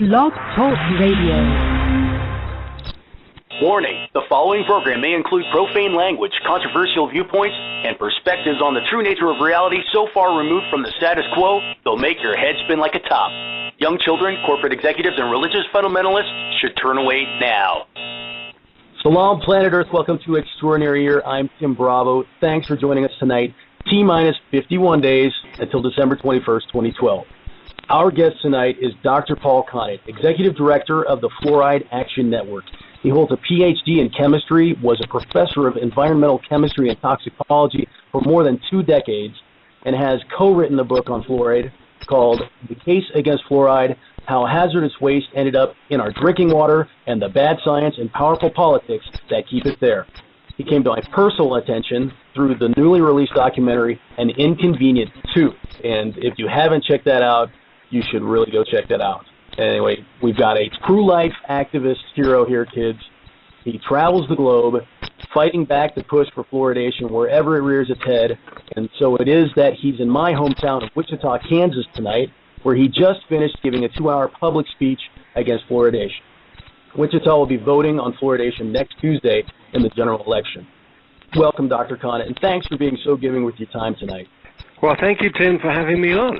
Blog Talk Radio. Warning, the following program may include profane language, controversial viewpoints, and perspectives on the true nature of reality so far removed from the status quo, they'll make your head spin like a top. Young children, corporate executives, and religious fundamentalists should turn away now. Salam, planet Earth. Welcome to Extraordinary Year. I'm Tim Bravo. Thanks for joining us tonight. T-minus 51 days until December 21st, 2012. Our guest tonight is Dr. Paul Connett, Executive Director of the Fluoride Action Network. He holds a Ph.D. in chemistry, was a professor of environmental chemistry and toxicology for more than 2 decades, and has co-written a book on fluoride called The Case Against Fluoride, How Hazardous Waste Ended Up in Our Drinking Water, and the Bad Science and Powerful Politics That Keep It There. He came to my personal attention through the newly released documentary, An Inconvenient Tooth. And if you haven't checked that out, you should really go check that out. Anyway, we've got a true life activist hero here, kids. He travels the globe, fighting back the push for fluoridation wherever it rears its head. And so it is that he's in my hometown of Wichita, Kansas tonight, where he just finished giving a 2-hour public speech against fluoridation. Wichita will be voting on fluoridation next Tuesday in the general election. Welcome, Dr. Connett, and thanks for being so giving with your time tonight. Well, thank you, Tim, for having me on.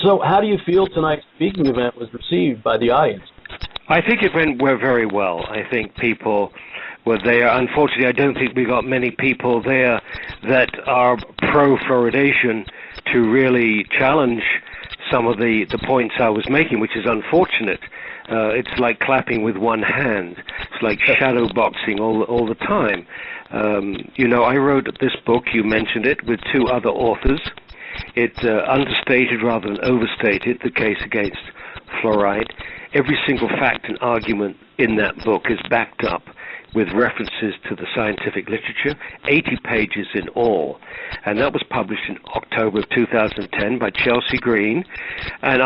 So how do you feel tonight's speaking event was received by the audience? I think it went very well. I think people were there. Unfortunately, I don't think we got many people there that are pro-fluoridation to really challenge some of the points I was making, which is unfortunate. It's like clapping with one hand. It's like shadow boxing all the time. I wrote this book, you mentioned it, with 2 other authors. It understated rather than overstated the case against fluoride. Every single fact and argument in that book is backed up with references to the scientific literature, 80 pages in all. And that was published in October of 2010 by Chelsea Green. And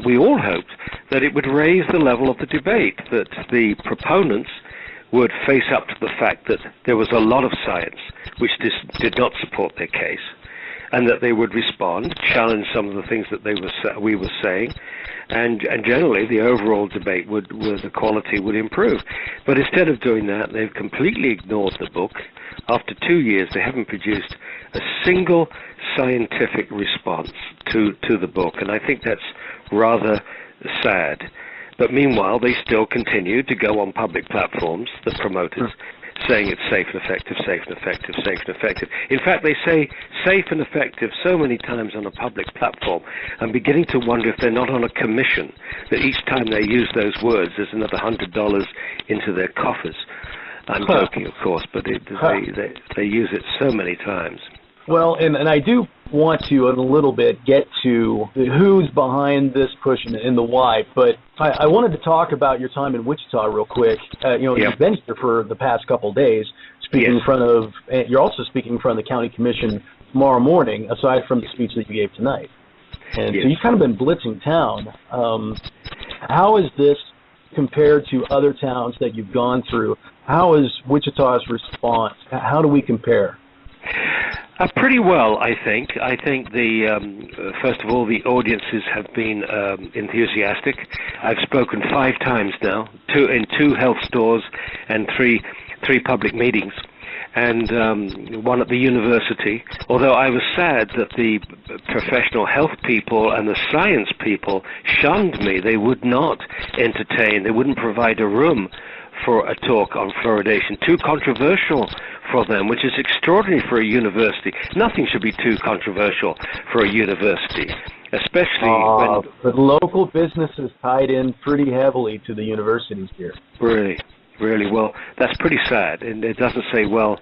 we all hoped, that it would raise the level of the debate, that the proponents would face up to the fact that there was a lot of science which did not support their case, and that they would respond, challenge some of the things that we were saying, and generally the overall debate the quality would improve. But instead of doing that, they've completely ignored the book. After 2 years, they haven't produced a single scientific response to the book, and I think that's rather sad. But meanwhile, they still continue to go on public platforms, the promoters, saying it's safe and effective, safe and effective, safe and effective. In fact, they say safe and effective so many times on a public platform, I'm beginning to wonder if they're not on a commission, that each time they use those words, there's another $100 into their coffers. I'm joking, of course, but they use it so many times. Well, and I do want to, in a little bit, get to the who's behind this push and the why, but I wanted to talk about your time in Wichita real quick. You've been here for the past couple of days, speaking in front of, you're also speaking in front of the county commission tomorrow morning, aside from the speech that you gave tonight. And so you've kind of been blitzing town. How is this compared to other towns that you've gone through? How is Wichita's response? How do we compare? Pretty well, I think. I think first of all, the audiences have been enthusiastic. I've spoken 5 times now, in 2 health stores and 3 public meetings, and 1 at the university. Although I was sad that the professional health people and the science people shunned me. They would not entertain. They wouldn't provide a room for a talk on fluoridation. Too controversial for them, which is extraordinary for a university. Nothing should be too controversial for a university, especially when... But local businesses tied in pretty heavily to the universities here. Really. Well, that's pretty sad, and it doesn't say well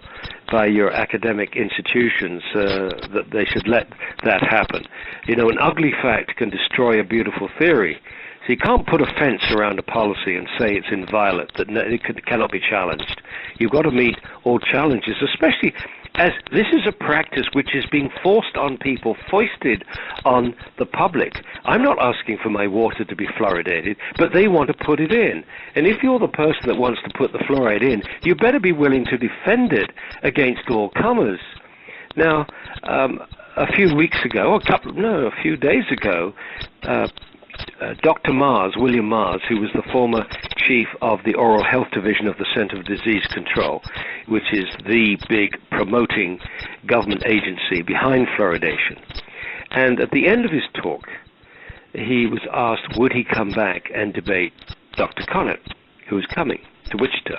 by your academic institutions that they should let that happen. An ugly fact can destroy a beautiful theory. So you can't put a fence around a policy and say it's inviolate, that it cannot be challenged. You've got to meet all challenges, especially as this is a practice which is being forced on people, foisted on the public. I'm not asking for my water to be fluoridated, but they want to put it in. And if you're the person that wants to put the fluoride in, you better be willing to defend it against all comers. Now, a few days ago, Dr. Mars, William Mars, who was the former chief of the Oral Health Division of the Center for Disease Control, which is the big promoting government agency behind fluoridation. And at the end of his talk, he was asked would he come back and debate Dr. Connett, who was coming to Wichita.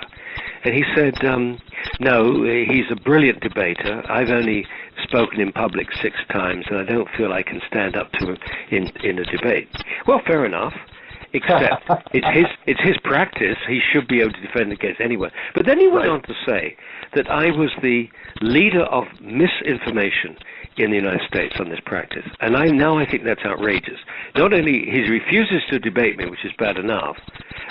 And he said, no, he's a brilliant debater. I've only spoken in public 6 times, and I don't feel I can stand up to him in a debate. Well, fair enough, except it's his practice. He should be able to defend against anyone. But then he went on to say that I was the leader of misinformation in the United States on this practice. And I think that's outrageous. Not only he refuses to debate me, which is bad enough,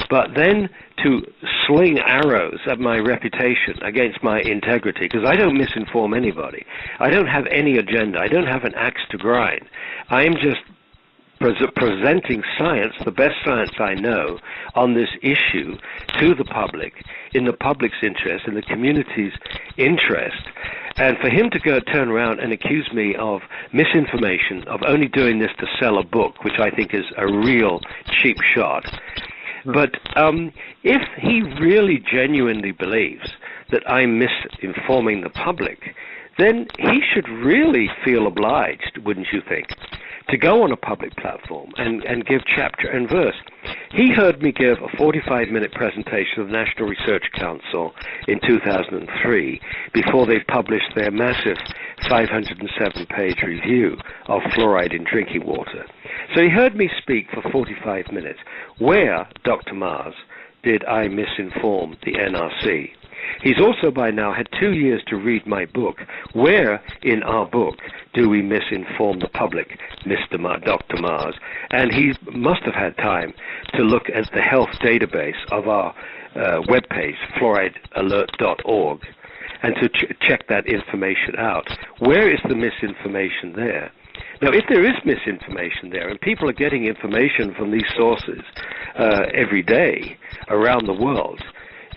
but then to sling arrows at my reputation against my integrity, because I don't misinform anybody. I don't have any agenda. I don't have an axe to grind. I am just presenting science, the best science I know, on this issue to the public, in the public's interest, in the community's interest. And for him to turn around and accuse me of misinformation, of only doing this to sell a book, which I think is a real cheap shot. But if he really genuinely believes that I'm misinforming the public, then he should really feel obliged, wouldn't you think, to go on a public platform and give chapter and verse. He heard me give a 45-minute presentation of the National Research Council in 2003 before they published their massive 507-page review of fluoride in drinking water. So he heard me speak for 45 minutes. Where, Dr. Mars, did I misinform the NRC? He's also by now had 2 years to read my book. Where in our book do we misinform the public, Dr. Mars? And he must have had time to look at the health database of our webpage, fluoridealert.org, and to check that information out. Where is the misinformation there? Now, if there is misinformation there, and people are getting information from these sources every day around the world,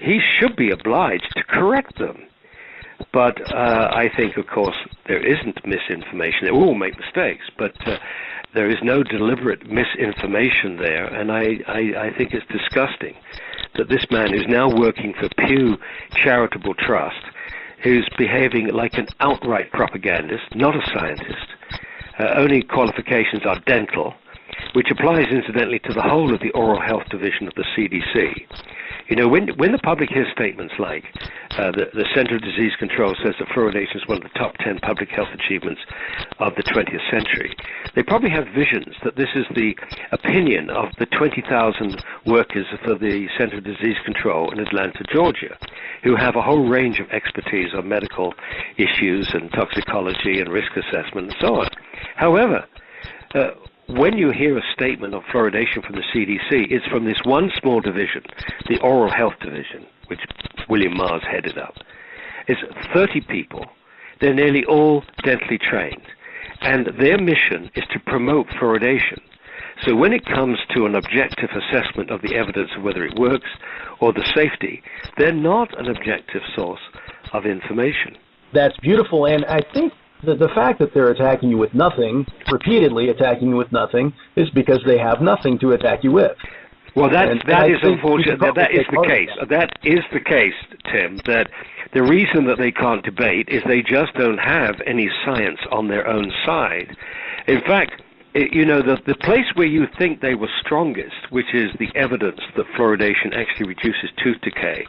he should be obliged to correct them. But I think, of course, there isn't misinformation. They all make mistakes, but there is no deliberate misinformation there, and I think it's disgusting that this man who's now working for Pew Charitable Trust, who's behaving like an outright propagandist, not a scientist, only qualifications are dental, which applies, incidentally, to the whole of the Oral Health Division of the CDC. You know, when the public hears statements like the Center for Disease Control says that fluoridation is one of the top 10 public health achievements of the 20th century, they probably have visions that this is the opinion of the 20,000 workers for the Center for Disease Control in Atlanta, Georgia, who have a whole range of expertise on medical issues and toxicology and risk assessment and so on. However, when you hear a statement of fluoridation from the CDC, it's from this one small division, the Oral Health Division, which William Mars headed up. It's 30 people. They're nearly all dentally trained. And their mission is to promote fluoridation. So when it comes to an objective assessment of the evidence of whether it works or the safety, they're not an objective source of information. That's beautiful, and I think the fact that they're attacking you with nothing, repeatedly attacking you with nothing, is because they have nothing to attack you with. Well, that is unfortunate. That is the case. That is the case, Tim, that the reason that they can't debate is they just don't have any science on their own side. In fact, you know, the place where you think they were strongest, which is the evidence that fluoridation actually reduces tooth decay,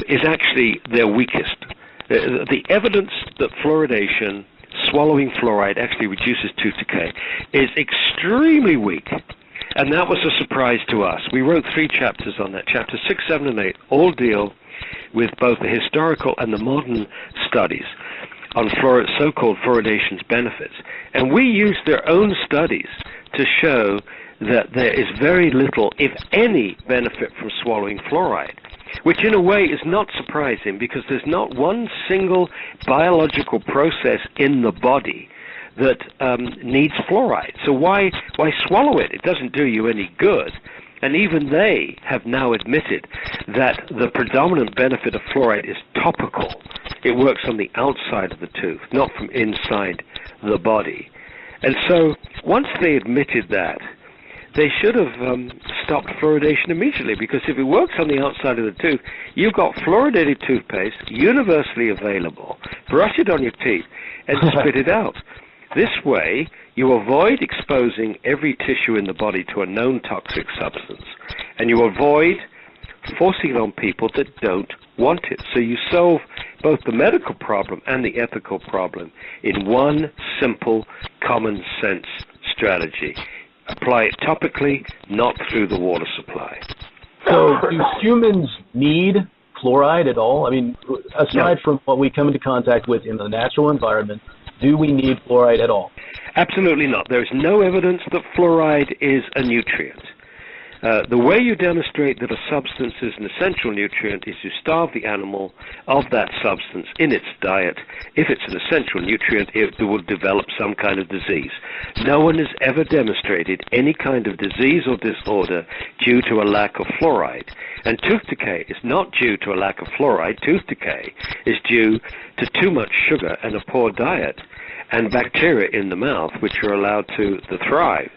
is actually their weakest. The evidence that fluoridation, swallowing fluoride, actually reduces tooth decay is extremely weak. And that was a surprise to us. We wrote 3 chapters on that. Chapters 6, 7, and 8 all deal with both the historical and the modern studies on so-called fluoridation's benefits. And we used their own studies to show that there is very little, if any, benefit from swallowing fluoride, which in a way is not surprising because there's not one single biological process in the body that needs fluoride. So why swallow it? It doesn't do you any good. And even they have now admitted that the predominant benefit of fluoride is topical. It works on the outside of the tooth, not from inside the body. And so once they admitted that, they should have stopped fluoridation immediately, because if it works on the outside of the tooth, you've got fluoridated toothpaste universally available. Brush it on your teeth and spit it out. This way, you avoid exposing every tissue in the body to a known toxic substance, and you avoid forcing it on people that don't want it. So you solve both the medical problem and the ethical problem in one simple, common sense strategy. Apply it topically, not through the water supply. So do humans need fluoride at all? I mean, aside from what we come into contact with in the natural environment, do we need fluoride at all? Absolutely not. There is no evidence that fluoride is a nutrient. The way you demonstrate that a substance is an essential nutrient is you starve the animal of that substance in its diet. If it's an essential nutrient, it will develop some kind of disease. No one has ever demonstrated any kind of disease or disorder due to a lack of fluoride. And tooth decay is not due to a lack of fluoride. Tooth decay is due to too much sugar and a poor diet and bacteria in the mouth, which are allowed to thrive.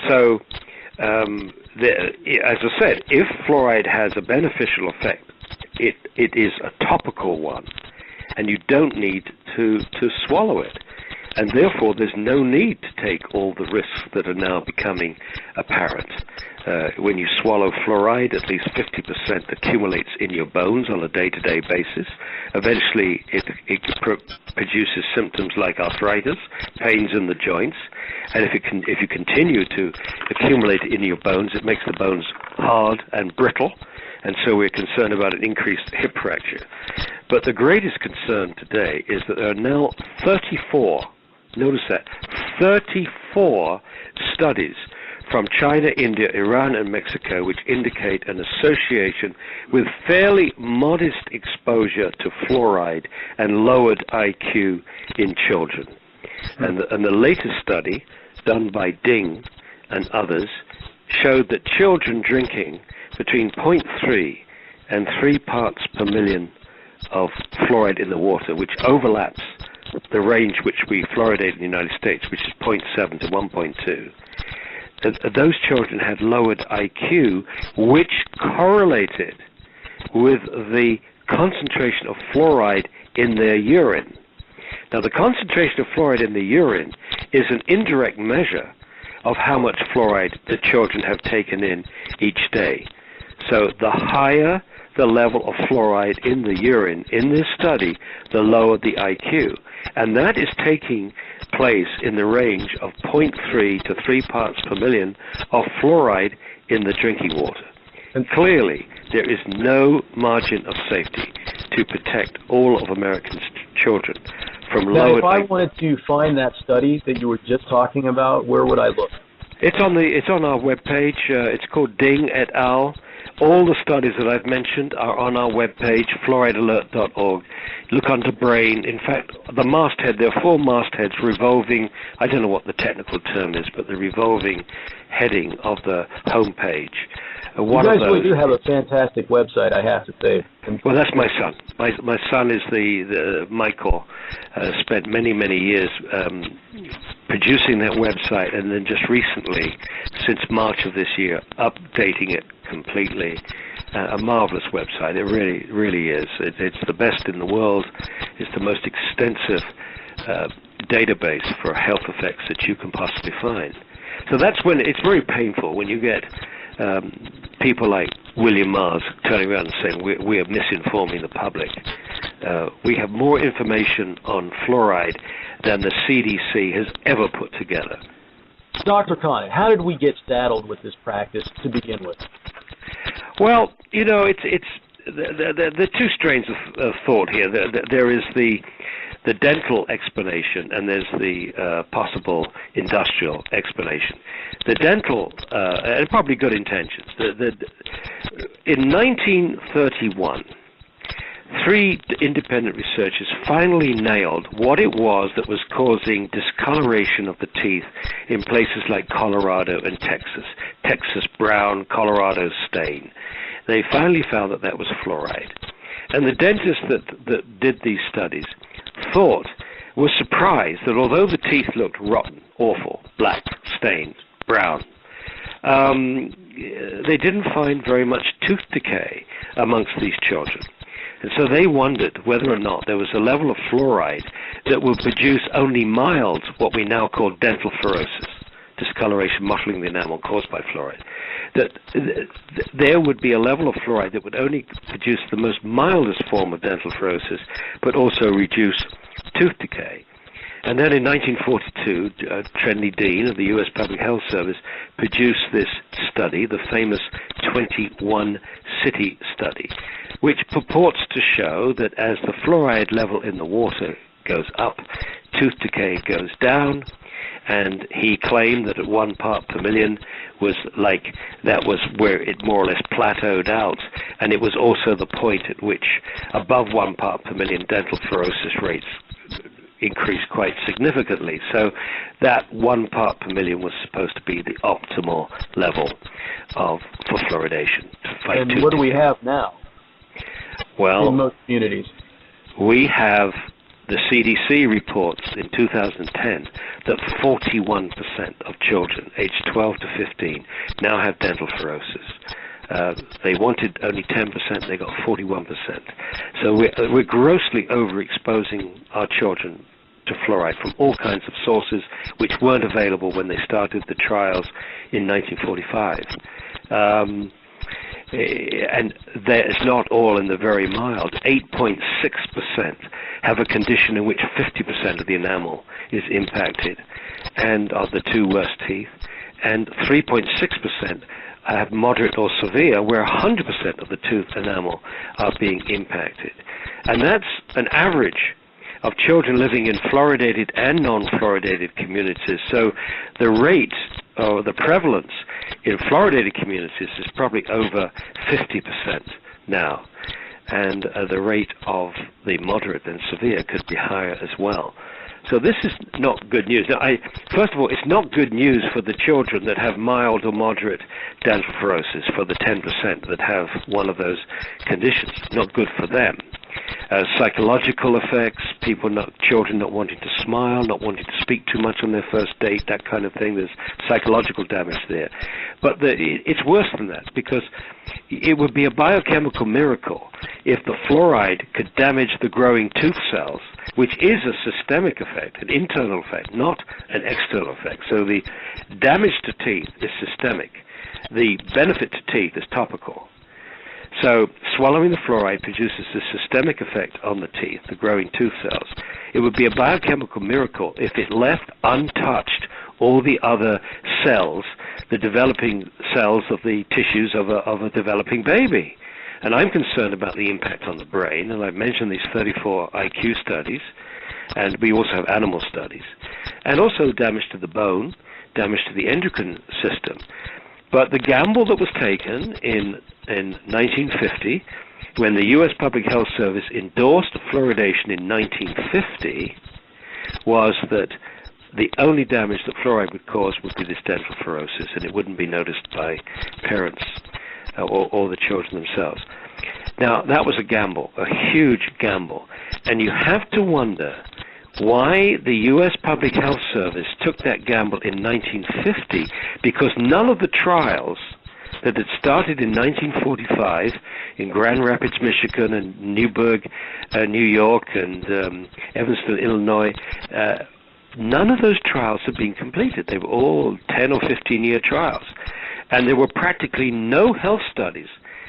So, as I said, if fluoride has a beneficial effect, it is a topical one, and you don't need to swallow it. And therefore, there's no need to take all the risks that are now becoming apparent. When you swallow fluoride, at least 50% accumulates in your bones on a day-to-day basis. Eventually, it produces symptoms like arthritis, pains in the joints, and if you continue to accumulate it in your bones, it makes the bones hard and brittle, and so we're concerned about an increased hip fracture. But the greatest concern today is that there are now 34, notice that, 34 studies from China, India, Iran, and Mexico, which indicate an association with fairly modest exposure to fluoride and lowered IQ in children. And the latest study, done by Ding and others, showed that children drinking between 0.3 and 3 parts per million of fluoride in the water, which overlaps the range which we fluoridate in the United States, which is 0.7 to 1.2, those children had lowered IQ, which correlated with the concentration of fluoride in their urine. Now, the concentration of fluoride in the urine is an indirect measure of how much fluoride the children have taken in each day. So the higher the level of fluoride in the urine in this study, the lower the IQ. And that is taking place in the range of 0.3 to 3 parts per million of fluoride in the drinking water. And clearly, there is no margin of safety to protect all of Americans' children from lowered... Now, if I wanted to find that study that you were just talking about, where would I look? It's on our webpage. It's called Ding et al. All the studies that I've mentioned are on our webpage, fluoridealert.org. Look under brain. In fact, the masthead, there are 4 mastheads revolving, I don't know what the technical term is, but the revolving heading of the homepage. You guys really do have a fantastic website, I have to say. Well, that's my son. My son is Michael, spent many, many years producing that website, and then just recently, since March of this year, updating it completely. A marvelous website. It really, really is. It's the best in the world. It's the most extensive database for health effects that you can possibly find. So that's when it's very painful when you get people like William Mars turning around and saying we are misinforming the public. We have more information on fluoride than the CDC has ever put together. Dr. Connett, how did we get saddled with this practice to begin with? Well, you know, it's there are 2 strains of thought here. There is the dental explanation, and there's the possible industrial explanation. The dental, and probably good intentions. In 1931, 3 independent researchers finally nailed what it was that was causing discoloration of the teeth in places like Colorado and Texas. Texas brown, Colorado stain. They finally found that was fluoride. And the dentists that did these studies were surprised that although the teeth looked rotten, awful, black, stained, brown, they didn't find very much tooth decay amongst these children. And so they wondered whether or not there was a level of fluoride that would produce only mild, what we now call dental fluorosis, discoloration, mottling the enamel caused by fluoride. That there would be a level of fluoride that would only produce the most mildest form of dental fluorosis, but also reduce tooth decay. And then in 1942, Trendy Dean of the U.S. Public Health Service produced this study, the famous 21-city study, which purports to show that as the fluoride level in the water goes up, tooth decay goes down, and he claimed that at 1 part per million was like, that was where it more or less plateaued out, and it was also the point at which above 1 part per million dental fluorosis rates increased quite significantly. So that 1 part per million was supposed to be the optimal level for fluoridation. And what do we have now? Well, in most communities, we have the CDC reports in 2010 that 41% of children aged 12 to 15 now have dental fluorosis. They wanted only 10%, they got 41%. So we're grossly overexposing our children to fluoride from all kinds of sources which weren't available when they started the trials in 1945. And it's not all in the very mild. 8.6% have a condition in which 50% of the enamel is impacted and are the 2 worst teeth, and 3.6% have moderate or severe, where 100% of the tooth enamel are being impacted. And that's an average of children living in fluoridated and non-fluoridated communities. So the rate or the prevalence in fluoridated communities is probably over 50% now. And the rate of the moderate and severe could be higher as well. So this is not good news. Now, first of all, it's not good news for the children that have mild or moderate dental fluorosis, for the 10% that have one of those conditions. Not good for them. Psychological effects, children not wanting to smile, not wanting to speak too much on their first date, that kind of thing. There's psychological damage there. But it's worse than that, because it would be a biochemical miracle if the fluoride could damage the growing tooth cells, which is a systemic effect, an internal effect, not an external effect. So the damage to teeth is systemic. The benefit to teeth is topical. So swallowing the fluoride produces a systemic effect on the teeth, the growing tooth cells. It would be a biochemical miracle if it left untouched all the other cells, the developing cells of the tissues of a developing baby. And I'm concerned about the impact on the brain, and I've mentioned these 34 IQ studies, and we also have animal studies, and also damage to the bone, damage to the endocrine system. But the gamble that was taken in 1950, when the U.S. Public Health Service endorsed fluoridation in 1950, was that the only damage that fluoride would cause would be this dental fluorosis, and it wouldn't be noticed by parents or the children themselves. Now, that was a gamble, a huge gamble. And you have to wonder why the U.S. Public Health Service took that gamble in 1950, because none of the trials that had started in 1945 in Grand Rapids, Michigan, and Newburgh, New York, and Evanston, Illinois, none of those trials had been completed. They were all 10 or 15-year trials. And there were practically no health studies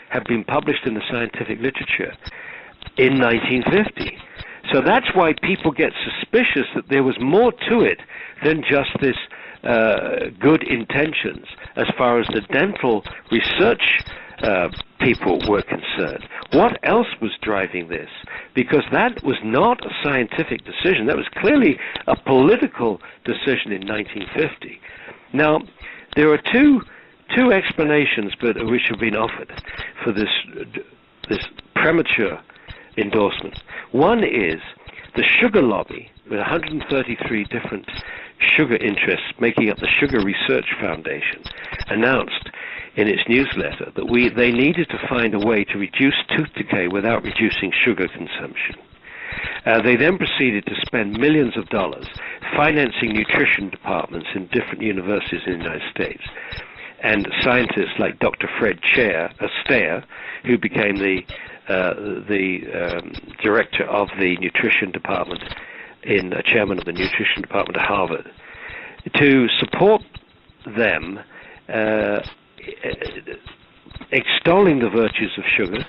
have been published in the scientific literature in 1950. So that's why people get suspicious that there was more to it than just this good intentions as far as the dental research people were concerned. What else was driving this? Because that was not a scientific decision. That was clearly a political decision in 1950. Now, there are two explanations which have been offered for this premature endorsement. One is the sugar lobby, with 133 different sugar interests making up the Sugar Research Foundation, announced in its newsletter that they needed to find a way to reduce tooth decay without reducing sugar consumption. They then proceeded to spend millions of dollars financing nutrition departments in different universities in the United States. and scientists like Dr. Fred Astaire, who became the director of the nutrition department, chairman of the nutrition department at Harvard, to support them, extolling the virtues of sugar,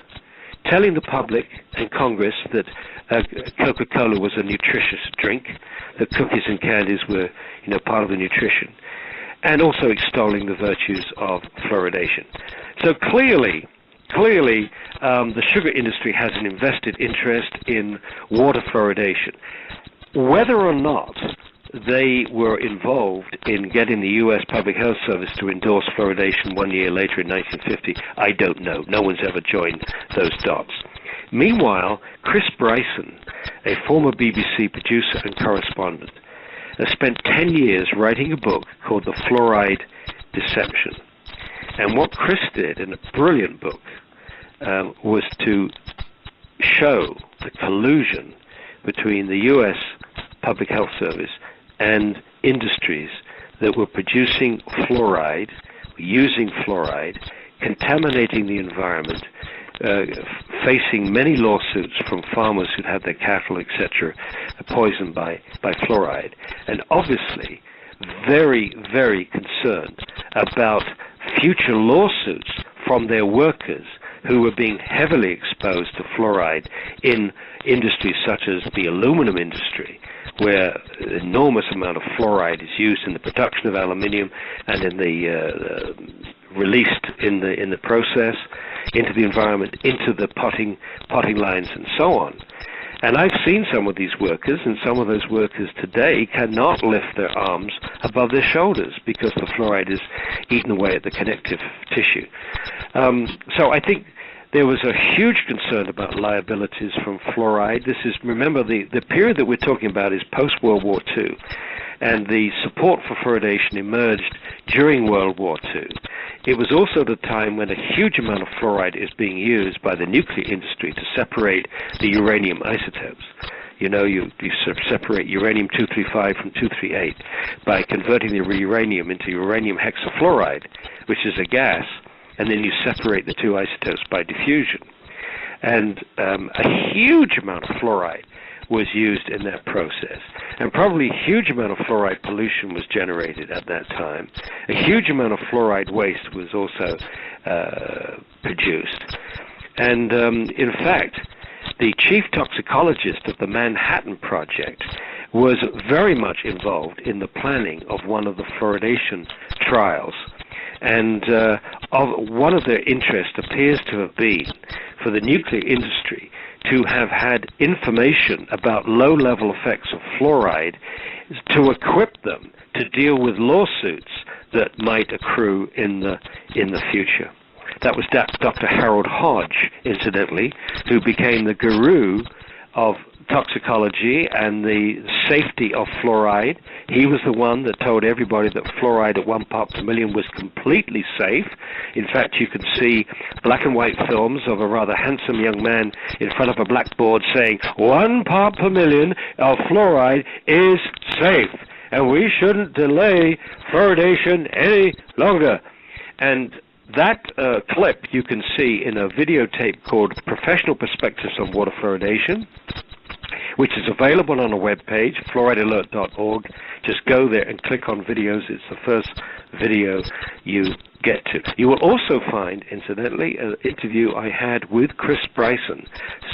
telling the public and Congress that Coca-Cola was a nutritious drink, that cookies and candies were, part of the nutrition, and also extolling the virtues of fluoridation. So clearly, the sugar industry has an invested interest in water fluoridation. Whether or not they were involved in getting the U.S. Public Health Service to endorse fluoridation 1 year later in 1950, I don't know. No one's ever joined those dots. Meanwhile, Chris Bryson, a former BBC producer and correspondent, has spent 10 years writing a book called The Fluoride Deception. And what Chris did in a brilliant book was to show the collusion between the U.S. Public Health Service and industries that were producing fluoride, using fluoride, contaminating the environment, facing many lawsuits from farmers who'd had their cattle, etc., poisoned by fluoride, and obviously very, very concerned about future lawsuits from their workers who were being heavily exposed to fluoride in industries such as the aluminum industry, where an enormous amount of fluoride is used in the production of aluminium and in the released in the process into the environment, into the potting lines and so on. And I've seen some of these workers, and some of those workers today cannot lift their arms above their shoulders because the fluoride is eaten away at the connective tissue. So I think there was a huge concern about liabilities from fluoride. This is, remember, the period that we're talking about is post-World War II, and the support for fluoridation emerged during World War II. It was also the time when a huge amount of fluoride is being used by the nuclear industry to separate the uranium isotopes. You separate uranium-235 from 238 by converting the uranium into uranium hexafluoride, which is a gas, and then you separate the two isotopes by diffusion. And a huge amount of fluoride was used in that process. And probably a huge amount of fluoride pollution was generated at that time. A huge amount of fluoride waste was also produced. And in fact, the chief toxicologist of the Manhattan Project was very much involved in the planning of one of the fluoridation trials. And one of their interests appears to have been for the nuclear industry to have had information about low-level effects of fluoride to equip them to deal with lawsuits that might accrue in the future. That was Dr. Harold Hodge, incidentally, who became the guru of toxicology and the safety of fluoride. He was the one that told everybody that fluoride at 1 part per million was completely safe. In fact, you can see black and white films of a rather handsome young man in front of a blackboard saying 1 part per million of fluoride is safe, and we shouldn't delay fluoridation any longer. And that clip you can see in a videotape called Professional Perspectives on Water Fluoridation, which is available on a webpage, fluoridealert.org. Just go there and click on videos. It's the first video you get to. You will also find, incidentally, an interview I had with Chris Bryson.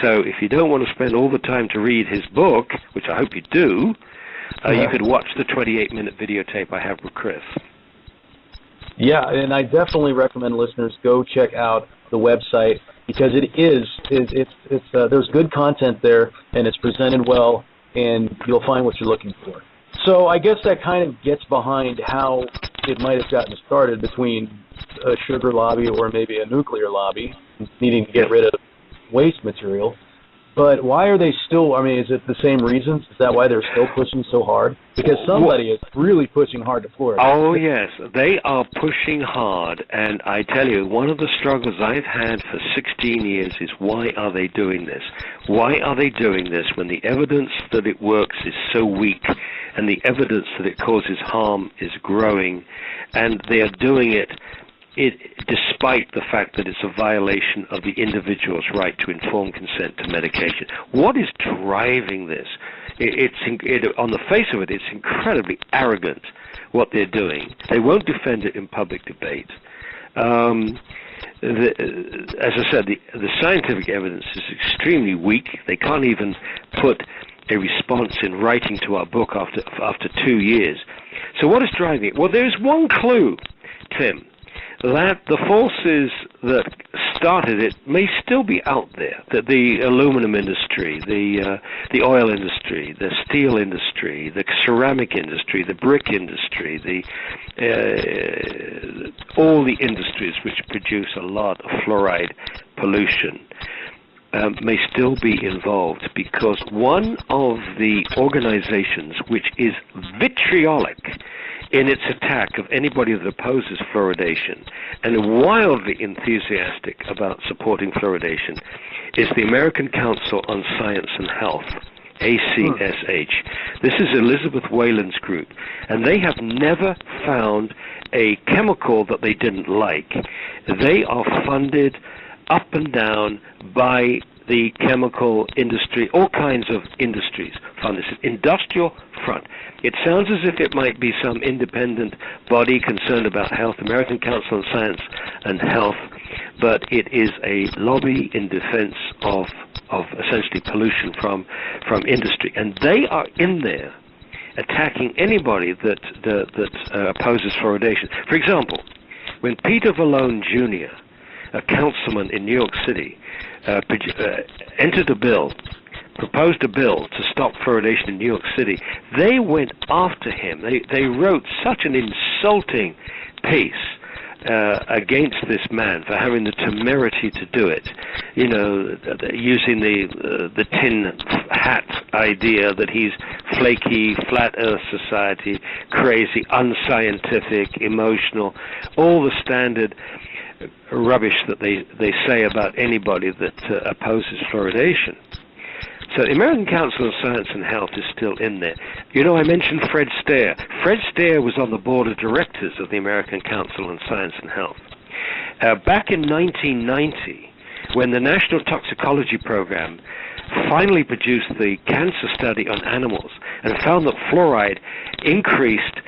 So if you don't want to spend all the time to read his book, which I hope you do, you could watch the 28-minute videotape I have with Chris. Yeah, and I definitely recommend listeners go check out the website, because there's good content there, and it's presented well, and you'll find what you're looking for. So I guess that kind of gets behind how it might have gotten started between a sugar lobby or maybe a nuclear lobby needing to get rid of waste material. But why are they still, is it the same reasons? Is that why they're still pushing so hard? Because somebody is really pushing hard to fluoridate. Oh, yes. They are pushing hard. And I tell you, one of the struggles I've had for 16 years is, why are they doing this? Why are they doing this when the evidence that it works is so weak and the evidence that it causes harm is growing, and they are doing it despite the fact that it's a violation of the individual's right to informed consent to medication. What is driving this? On the face of it, it's incredibly arrogant what they're doing. They won't defend it in public debate. As I said, the scientific evidence is extremely weak. They can't even put a response in writing to our book after 2 years. So what is driving it? Well, there's one clue, Tim, that the forces that started it may still be out there, that the aluminum industry, the oil industry, the steel industry, the ceramic industry, the brick industry, all the industries which produce a lot of fluoride pollution may still be involved, because one of the organizations which is vitriolic in its attack of anybody that opposes fluoridation and wildly enthusiastic about supporting fluoridation is the American Council on Science and Health, ACSH. This is Elizabeth Whalen's group, and they have never found a chemical that they didn't like. They are funded up and down by the chemical industry, all kinds of industries fund this industrial front. It sounds as if it might be some independent body concerned about health, American Council on Science and Health, but it is a lobby in defense of essentially pollution from industry. And they are in there attacking anybody that opposes fluoridation. For example, when Peter Vallone Jr., a councilman in New York City, entered a bill, proposed a bill to stop fluoridation in New York City, they went after him. They wrote such an insulting piece against this man for having the temerity to do it, using the tin hat idea that he's flaky, flat earth society, crazy, unscientific, emotional, all the standard rubbish that they say about anybody that opposes fluoridation. So the American Council on Science and Health is still in there. I mentioned Fred Stair. Fred Stair was on the board of directors of the American Council on Science and Health. Back in 1990, when the National Toxicology Program finally produced the cancer study on animals and found that fluoride increased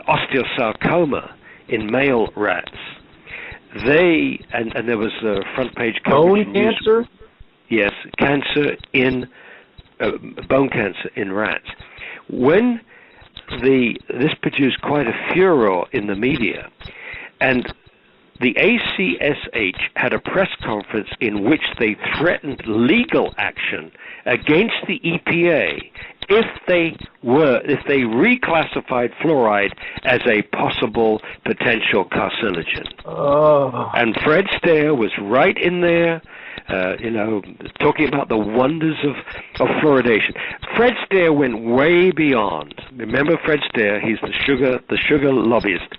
osteosarcoma in male rats, and there was a front page coverage. Bone cancer? Yes, cancer in bone cancer in rats. When this produced quite a furor in the media, and the ACSH had a press conference in which they threatened legal action against the EPA if they reclassified fluoride as a possible potential carcinogen. Oh. And Fred Stair was right in there, talking about the wonders of fluoridation. Fred Stair went way beyond. Remember Fred Stair? He's the sugar lobbyist.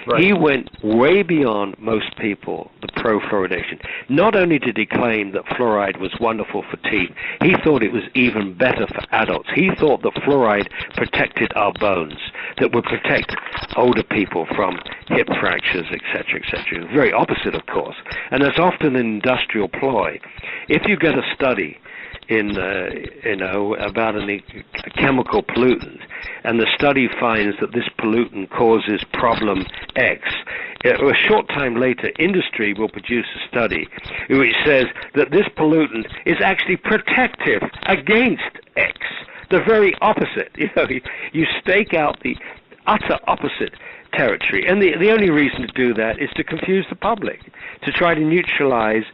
Right. He went way beyond most people, the pro-fluoridation. Not only did he claim that fluoride was wonderful for teeth, he thought it was even better for adults. He thought that fluoride protected our bones, that would protect older people from hip fractures, etc., etc. Very opposite, of course. And that's often an industrial ploy. If you get a study about a chemical pollutant, and the study finds that this pollutant causes problem X, a short time later, industry will produce a study which says that this pollutant is actually protective against X. The very opposite. You stake out the utter opposite territory, and the only reason to do that is to confuse the public, to try to neutralize.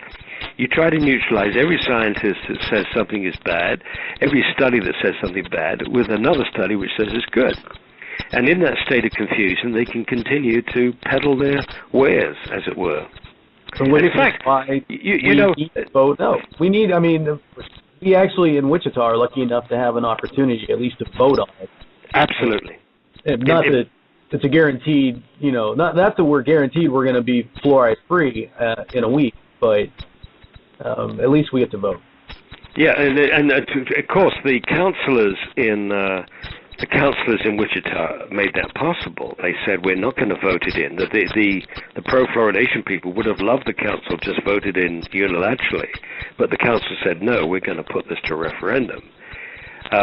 You try to neutralize every scientist that says something is bad, every study that says something bad, with another study which says it's good. And in that state of confusion, they can continue to peddle their wares, as it were. And in fact, we actually in Wichita are lucky enough to have an opportunity at least to vote on it. Absolutely. Not that it's a guaranteed, not that we're guaranteed we're going to be fluoride free in a week, but at least we get to vote. Yeah, and of course the councillors in the councillors in Wichita made that possible. They said, we're not going to vote it in. The pro-fluoridation people would have loved the council just voted in unilaterally, but the council said, no, we're going to put this to referendum.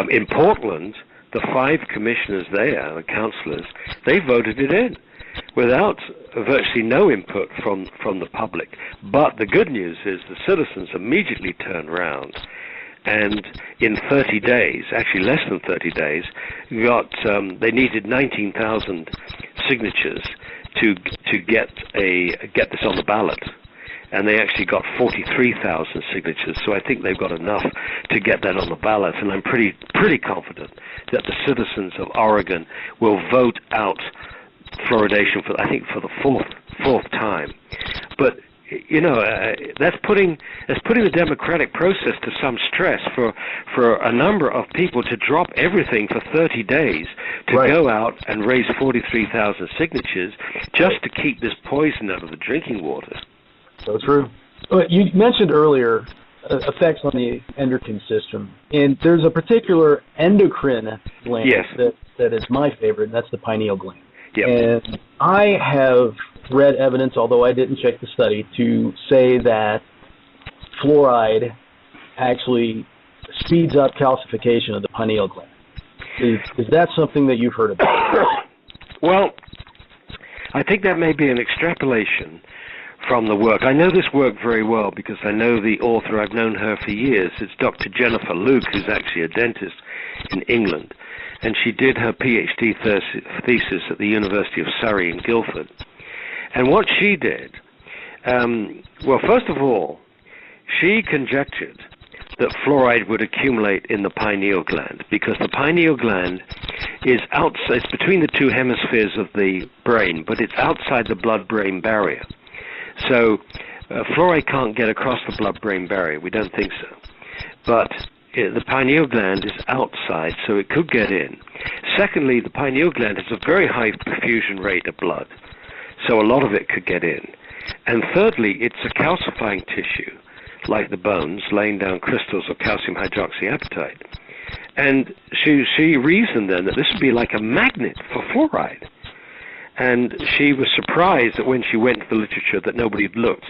In Portland, the 5 commissioners there, the councillors, they voted it in without virtually no input from the public. But the good news is the citizens immediately turned around and in 30 days, actually less than 30 days, they needed 19,000 signatures to get this on the ballot. And they actually got 43,000 signatures, so I think they've got enough to get that on the ballot. And I'm pretty confident that the citizens of Oregon will vote out fluoridation for the fourth time. But that's putting the democratic process to some stress for a number of people to drop everything for 30 days to go out and raise 43,000 signatures just to keep this poison out of the drinking water. So true. You mentioned earlier effects on the endocrine system, and there's a particular endocrine gland that is my favorite, and that's the pineal gland. Yep. And I have read evidence, although I didn't check the study, to say that fluoride actually speeds up calcification of the pineal gland. Is that something that you've heard about? Well, I think that may be an extrapolation from the work. I know this work very well because I know the author. I've known her for years. It's Dr. Jennifer Luke, who's actually a dentist in England. And she did her PhD thesis at the University of Surrey in Guildford. And what she did, well, first of all, she conjectured that fluoride would accumulate in the pineal gland because the pineal gland is outside, it's between the 2 hemispheres of the brain, but it's outside the blood-brain barrier. So fluoride can't get across the blood-brain barrier. We don't think so. But the pineal gland is outside, so it could get in. Secondly, the pineal gland has a very high perfusion rate of blood, so a lot of it could get in. And thirdly, it's a calcifying tissue, like the bones, laying down crystals of calcium hydroxyapatite. And she reasoned then that this would be like a magnet for fluoride. And she was surprised that when she went to the literature that nobody had looked.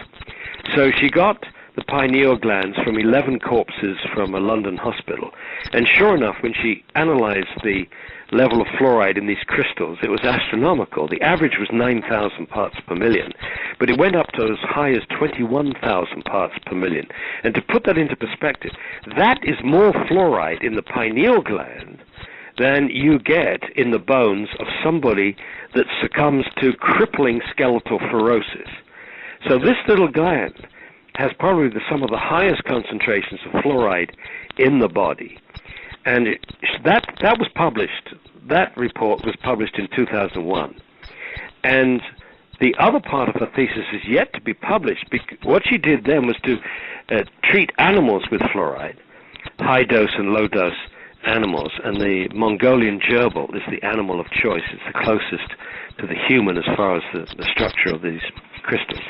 So she got the pineal glands from 11 corpses from a London hospital. And sure enough, when she analyzed the level of fluoride in these crystals, it was astronomical. The average was 9,000 parts per million, but it went up to as high as 21,000 parts per million. And to put that into perspective, that is more fluoride in the pineal gland than you get in the bones of somebody that succumbs to crippling skeletal fluorosis. So this little gland has probably some of the highest concentrations of fluoride in the body. And that was published, that report was published in 2001. And the other part of her thesis is yet to be published. What she did then was to treat animals with fluoride, high dose and low dose animals, and the Mongolian gerbil is the animal of choice. It's the closest to the human as far as the structure of these crystals.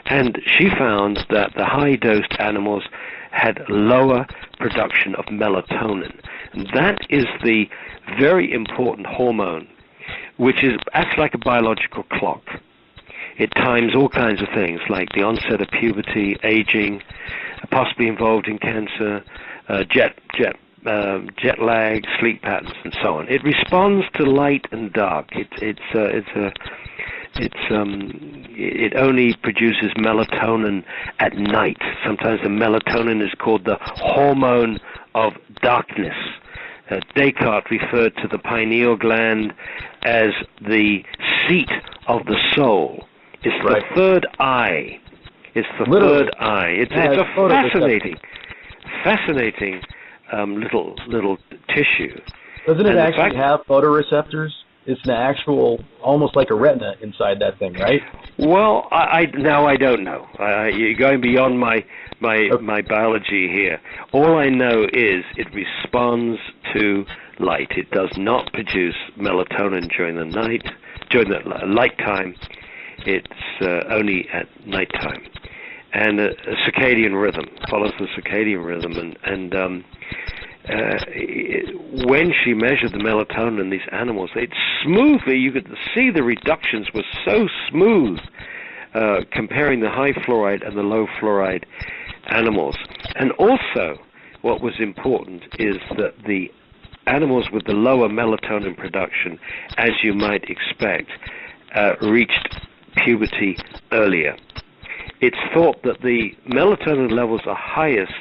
And she found that the high-dosed animals had lower production of melatonin. And that is the very important hormone, which acts like a biological clock. It times all kinds of things, like the onset of puberty, aging, possibly involved in cancer, jet lag, sleep patterns, and so on. It responds to light and dark. It only produces melatonin at night. Sometimes the melatonin is called the hormone of darkness. Descartes referred to the pineal gland as the seat of the soul. It's the third eye. It's the third eye. It's a fascinating little tissue. Doesn't it actually have photoreceptors? It's an actual, almost like a retina inside that thing, right? Well, I don't know. You're going beyond my biology here. All I know is it responds to light. It does not produce melatonin during the night, during the light time. It's only at nighttime. And a circadian rhythm, follows the circadian rhythm. And when she measured the melatonin in these animals, it's smoothly, you could see the reductions were so smooth comparing the high fluoride and the low fluoride animals. And also, what was important is that the animals with the lower melatonin production, as you might expect, reached puberty earlier. It's thought that the melatonin levels are highest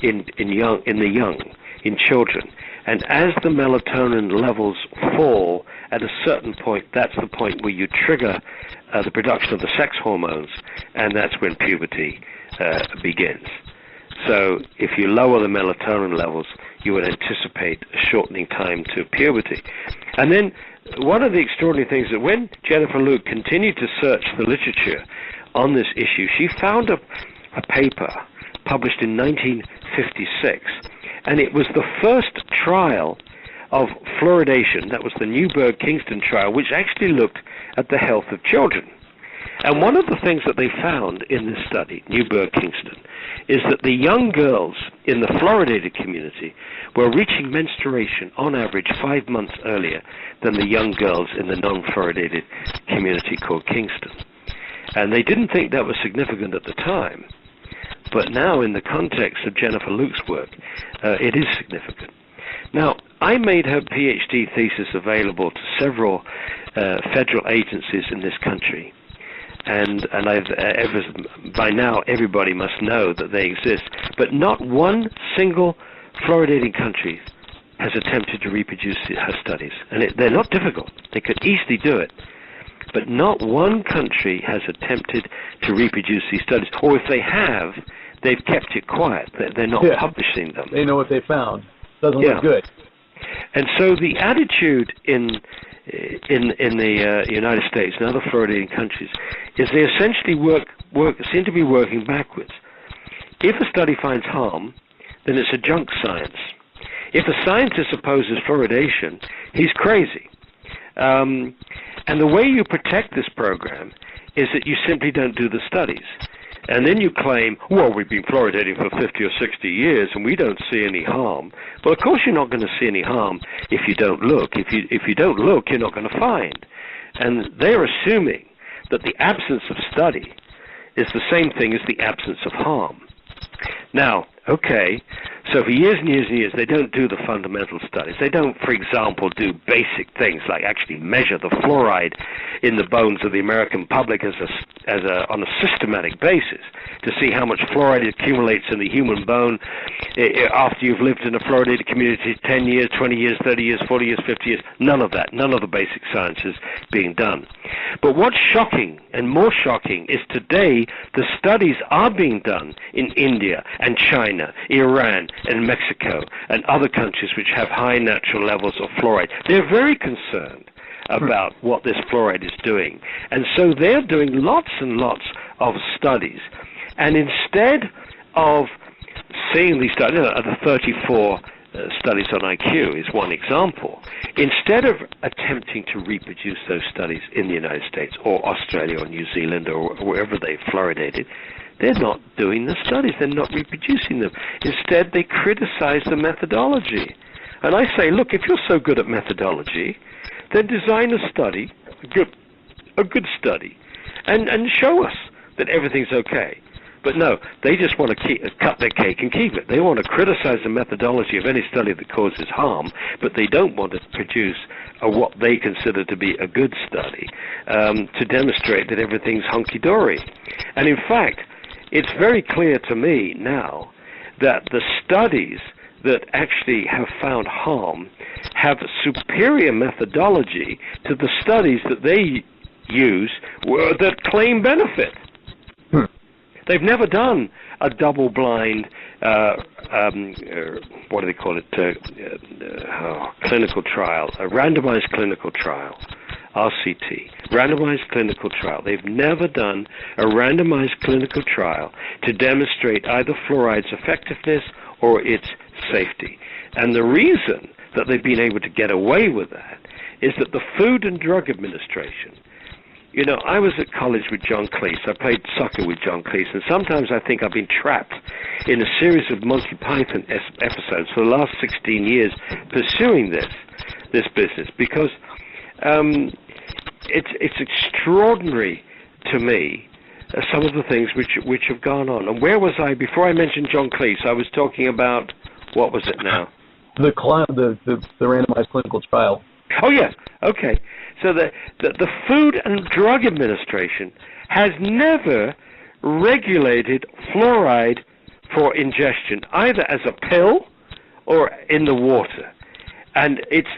in children, and as the melatonin levels fall at a certain point, that's the point where you trigger the production of the sex hormones, and that's when puberty begins. So if you lower the melatonin levels, you would anticipate a shortening time to puberty. And then one of the extraordinary things that when Jennifer Luke continued to search the literature on this issue, she found a paper published in 1956, and it was the first trial of fluoridation. That was the Newburgh-Kingston trial, which actually looked at the health of children. And one of the things that they found in this study, Newburgh-Kingston, is that the young girls in the fluoridated community were reaching menstruation on average 5 months earlier than the young girls in the non-fluoridated community called Kingston. And they didn't think that was significant at the time, but now in the context of Jennifer Luke's work, it is significant. Now, I made her PhD thesis available to several federal agencies in this country, and by now everybody must know that they exist, but not one single fluoridating country has attempted to reproduce her studies. And they're not difficult. They could easily do it. But not one country has attempted to reproduce these studies. Or if they have, they've kept it quiet. They're not publishing them. They know what they found. Doesn't look good. And so the attitude in the United States and other fluoridating countries is they essentially seem to be working backwards. If a study finds harm, then it's a junk science. If a scientist opposes fluoridation, he's crazy. And the way you protect this program is that you simply don't do the studies. And then you claim, well, we've been fluoridating for 50 or 60 years and we don't see any harm. Well, of course you're not going to see any harm if you don't look. If you don't look, you're not going to find. And they're assuming that the absence of study is the same thing as the absence of harm. Now, okay, so for years and years and years, they don't do the fundamental studies. They don't, for example, do basic things like actually measure the fluoride in the bones of the American public on a systematic basis to see how much fluoride accumulates in the human bone after you've lived in a fluoridated community 10 years, 20 years, 30 years, 40 years, 50 years. None of that. None of the basic sciences being done. But what's shocking, and more shocking, is today the studies are being done in India and China, Iran and Mexico and other countries which have high natural levels of fluoride. They're very concerned about what this fluoride is doing. And so they're doing lots and lots of studies. And instead of seeing these studies, the 34 studies on IQ is one example. Instead of attempting to reproduce those studies in the United States or Australia or New Zealand or wherever they've fluoridated, they're not doing the studies. They're not reproducing them. Instead, they criticize the methodology. And I say, look, if you're so good at methodology, then design a study, a good study, and show us that everything's okay. But no, they just want to cut their cake and keep it. They want to criticize the methodology of any study that causes harm, but they don't want to produce what they consider to be a good study to demonstrate that everything's hunky-dory. And in fact, it's very clear to me now that the studies that actually have found harm have superior methodology to the studies that they use that claim benefit. They've never done a double-blind, what do they call it, clinical trial, a randomized clinical trial, RCT, randomized clinical trial. They've never done a randomized clinical trial to demonstrate either fluoride's effectiveness or its safety. And the reason that they've been able to get away with that is that the Food and Drug Administration You know, I was at college with John Cleese. I played soccer with John Cleese, and sometimes I think I've been trapped in a series of Monty Python episodes for the last 16 years pursuing this business, because it's extraordinary to me, some of the things which have gone on. And where was I before I mentioned John Cleese? I was talking about, what was it now? The randomized clinical trial. Oh, yes. Okay. So the Food and Drug Administration has never regulated fluoride for ingestion, either as a pill or in the water. And it's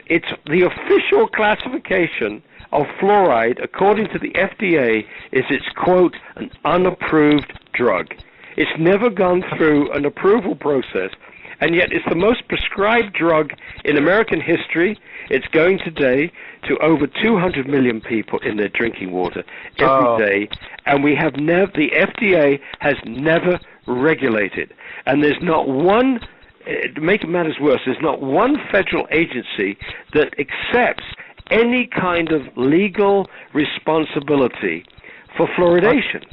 the official classification of fluoride, according to the FDA, is it's, quote, an unapproved drug. It's never gone through an approval process, and yet it's the most prescribed drug in American history. It's going today to over 200 million people in their drinking water every day, and we have the FDA has never regulated. And there's not one, to make matters worse, there's not one federal agency that accepts any kind of legal responsibility for fluoridation.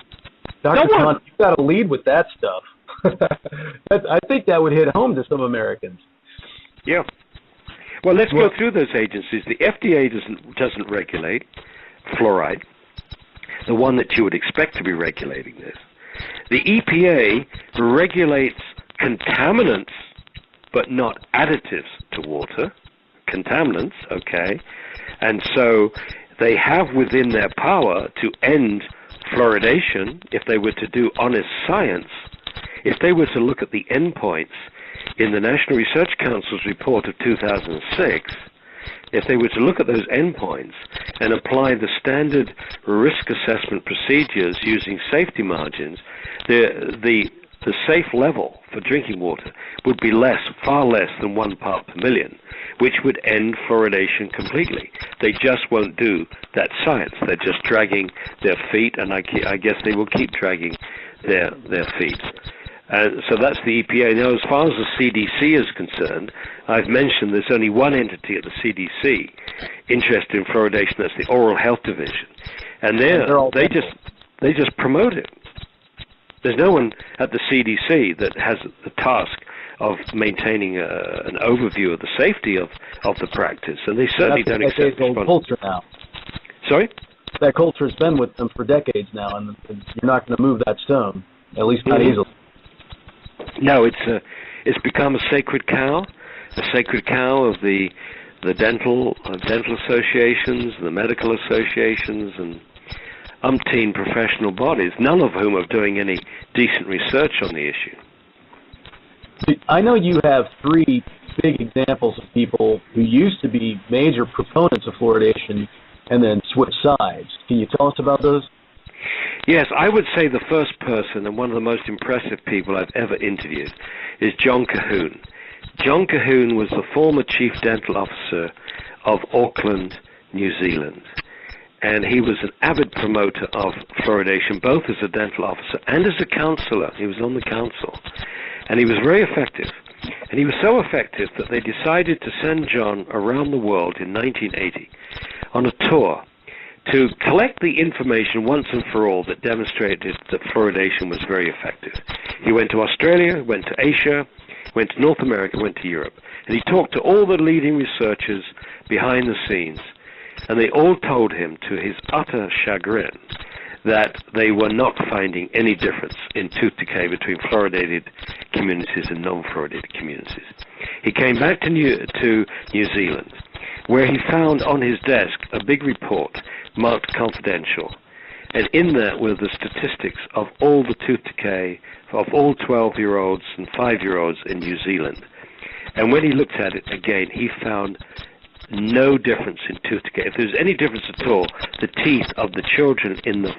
Dr. Khan, you've got to lead with that stuff. I think that would hit home to some Americans. Yeah. Well, let's go through those agencies. The FDA doesn't regulate fluoride, the one that you would expect to be regulating this. The EPA regulates contaminants, but not additives to water. Contaminants, okay. And so they have within their power to end fluoridation if they were to do honest science. If they were to look at the endpoints in the National Research Council's report of 2006, if they were to look at those endpoints and apply the standard risk assessment procedures using safety margins, the safe level for drinking water would be far less than 1 part per million, which would end fluoridation completely. They just won't do that science. They're just dragging their feet, and I guess they will keep dragging their feet. So that's the EPA. Now, as far as the CDC is concerned, I've mentioned there's only one entity at the CDC interested in fluoridation. That's the Oral Health Division, and they just promote it. There's no one at the CDC that has the task of maintaining an overview of the safety of the practice, and they certainly don't accept responsibility. Culture now. Sorry? That culture has been with them for decades now, and you're not going to move that stone, at least not easily. No, it's become a sacred cow of the dental associations, the medical associations, and umpteen professional bodies, none of whom are doing any decent research on the issue. I know you have 3 big examples of people who used to be major proponents of fluoridation and then switched sides. Can you tell us about those? Yes, I would say the first person and one of the most impressive people I've ever interviewed is John Cahoon. John Cahoon was the former chief dental officer of Auckland, New Zealand. And he was an avid promoter of fluoridation, both as a dental officer and as a counselor. He was on the council. And he was very effective. And he was so effective that they decided to send John around the world in 1980 on a tour to collect the information once and for all that demonstrated that fluoridation was very effective. He went to Australia, went to Asia, went to North America, went to Europe. And he talked to all the leading researchers behind the scenes. And they all told him, to his utter chagrin, that they were not finding any difference in tooth decay between fluoridated communities and non-fluoridated communities. He came back to New Zealand, where he found on his desk a big report marked confidential. And in that were the statistics of all the tooth decay of all 12-year-olds and 5-year-olds in New Zealand. And when he looked at it again, he found no difference in tooth decay. If there's any difference at all, the teeth of the children in the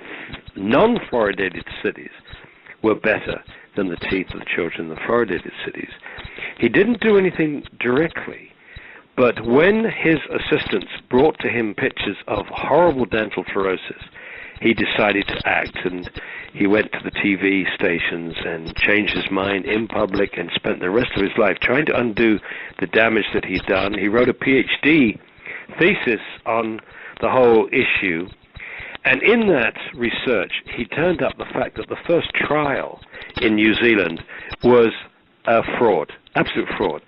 non-fluoridated cities were better than the teeth of the children in the fluoridated cities. He didn't do anything directly, but when his assistants brought to him pictures of horrible dental fluorosis, he decided to act, and he went to the TV stations and changed his mind in public and spent the rest of his life trying to undo the damage that he'd done. He wrote a PhD thesis on the whole issue, And in that research, he turned up the fact that the first trial in New Zealand was a fraud, absolute fraud.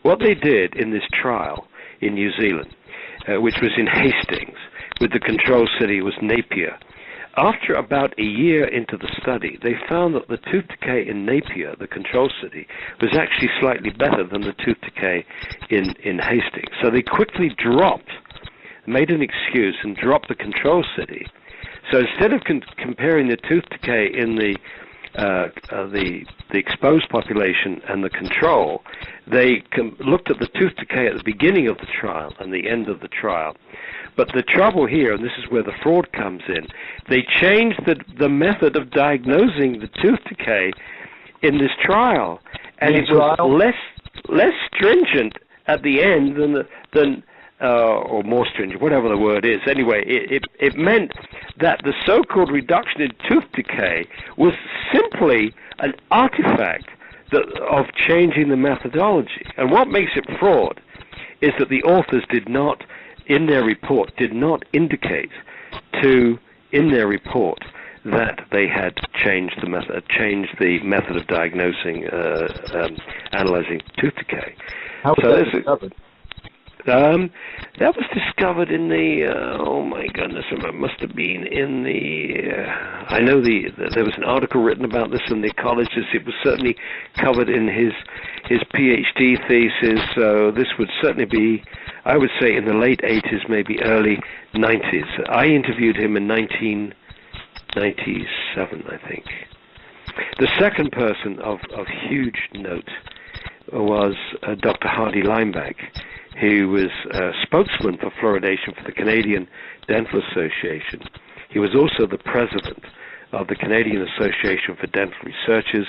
What they did in this trial in New Zealand, which was in Hastings, with the control city was Napier, after about a year into the study, they found that the tooth decay in Napier, the control city, was actually slightly better than the tooth decay in Hastings. So they quickly made an excuse and dropped the control city. So instead of comparing the tooth decay in the exposed population and the control, they looked at the tooth decay at the beginning of the trial and the end of the trial. But the trouble here, and this is where the fraud comes in, they changed the method of diagnosing the tooth decay in this trial, and it was less stringent at the end than or more stringent, whatever the word is. Anyway, it meant that the so-called reduction in tooth decay was simply an artifact of changing the methodology. And what makes it fraud is that the authors in their report did not indicate in their report that they had changed the method of diagnosing, analyzing tooth decay. How was that discovered? That was discovered in the, oh my goodness, it must have been in the, I know there was an article written about this in the colleges. It was certainly covered in his PhD thesis, so this would certainly be, I would say, in the late 80s, maybe early 90s. I interviewed him in 1997, I think. The second person of huge note was Dr. Hardy Lineback, who was a spokesman for fluoridation for the Canadian Dental Association. He was also the president of the Canadian Association for Dental Researchers.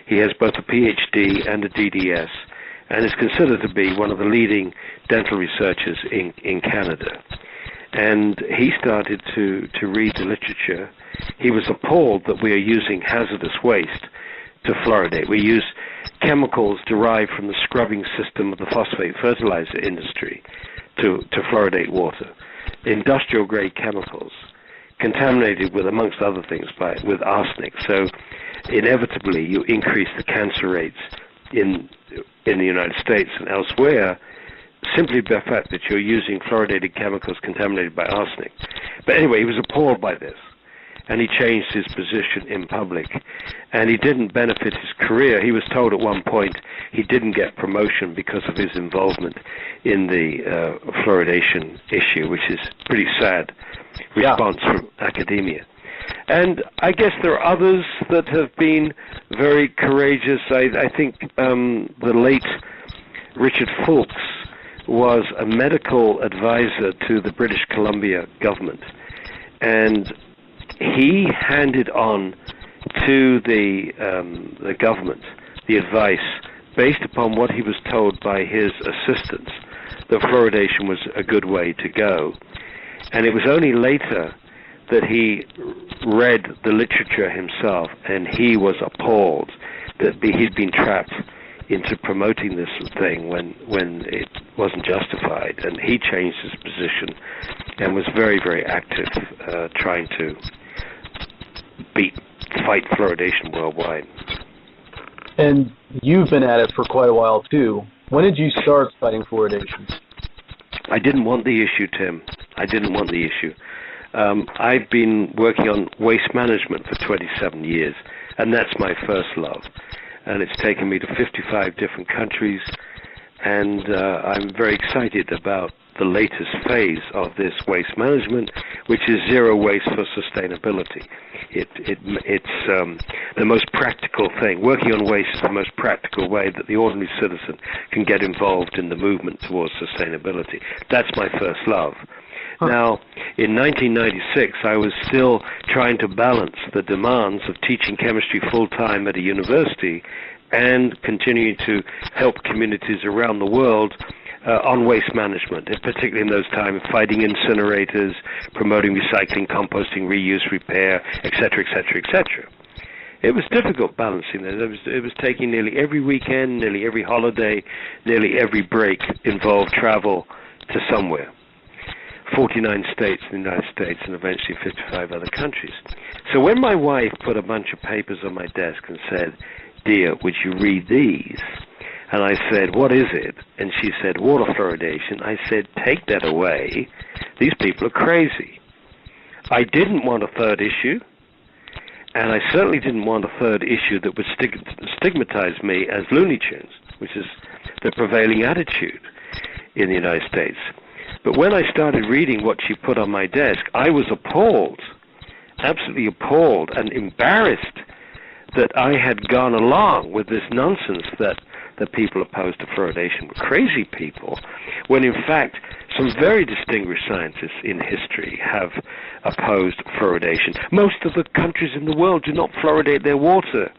He has both a PhD and a DDS, and is considered to be one of the leading dental researchers in Canada. And he started to read the literature. He was appalled that we are using hazardous waste to fluoridate. We use chemicals derived from the scrubbing system of the phosphate fertilizer industry to fluoridate water. Industrial grade chemicals, contaminated with, amongst other things, with arsenic. So inevitably you increase the cancer rates in the United States and elsewhere simply by the fact that you're using fluoridated chemicals contaminated by arsenic. But anyway, he was appalled by this, and he changed his position in public, and he didn't benefit his career. He was told at one point he didn't get promotion because of his involvement in the fluoridation issue, which is a pretty sad response from academia. And I guess there are others that have been very courageous. I think the late Richard Fulks was a medical advisor to the British Columbia government, and he handed on to the government the advice based upon what he was told by his assistants that fluoridation was a good way to go. And it was only later that he read the literature himself, and he was appalled that he'd been trapped into promoting this thing when it wasn't justified. And he changed his position and was very, very active trying to fight fluoridation worldwide. And you've been at it for quite a while too. When did you start fighting fluoridation? I didn't want the issue, Tim. I didn't want the issue. I've been working on waste management for 27 years, and that's my first love. And it's taken me to 55 different countries, and I'm very excited about the latest phase of this waste management, which is zero waste for sustainability. It's the most practical thing. Working on waste is the most practical way that the ordinary citizen can get involved in the movement towards sustainability. That's my first love. Now, in 1996, I was still trying to balance the demands of teaching chemistry full-time at a university and continuing to help communities around the world on waste management, and particularly in those times, fighting incinerators, promoting recycling, composting, reuse, repair, etc., etc., etc. It was difficult balancing that. It was taking nearly every weekend, nearly every holiday, nearly every break involved travel to somewhere. 49 states in the United States and eventually 55 other countries. So when my wife put a bunch of papers on my desk and said, "Dear, would you read these?" And I said, "What is it?" And she said, "Water fluoridation." I said, "Take that away. These people are crazy." I didn't want a third issue, and I certainly didn't want a third issue that would stigmatize me as Looney Tunes, which is the prevailing attitude in the United States. But when I started reading what she put on my desk, I was appalled, absolutely appalled and embarrassed that I had gone along with this nonsense that the people opposed to fluoridation were crazy people, when in fact some very distinguished scientists in history have opposed fluoridation. Most of the countries in the world do not fluoridate their water.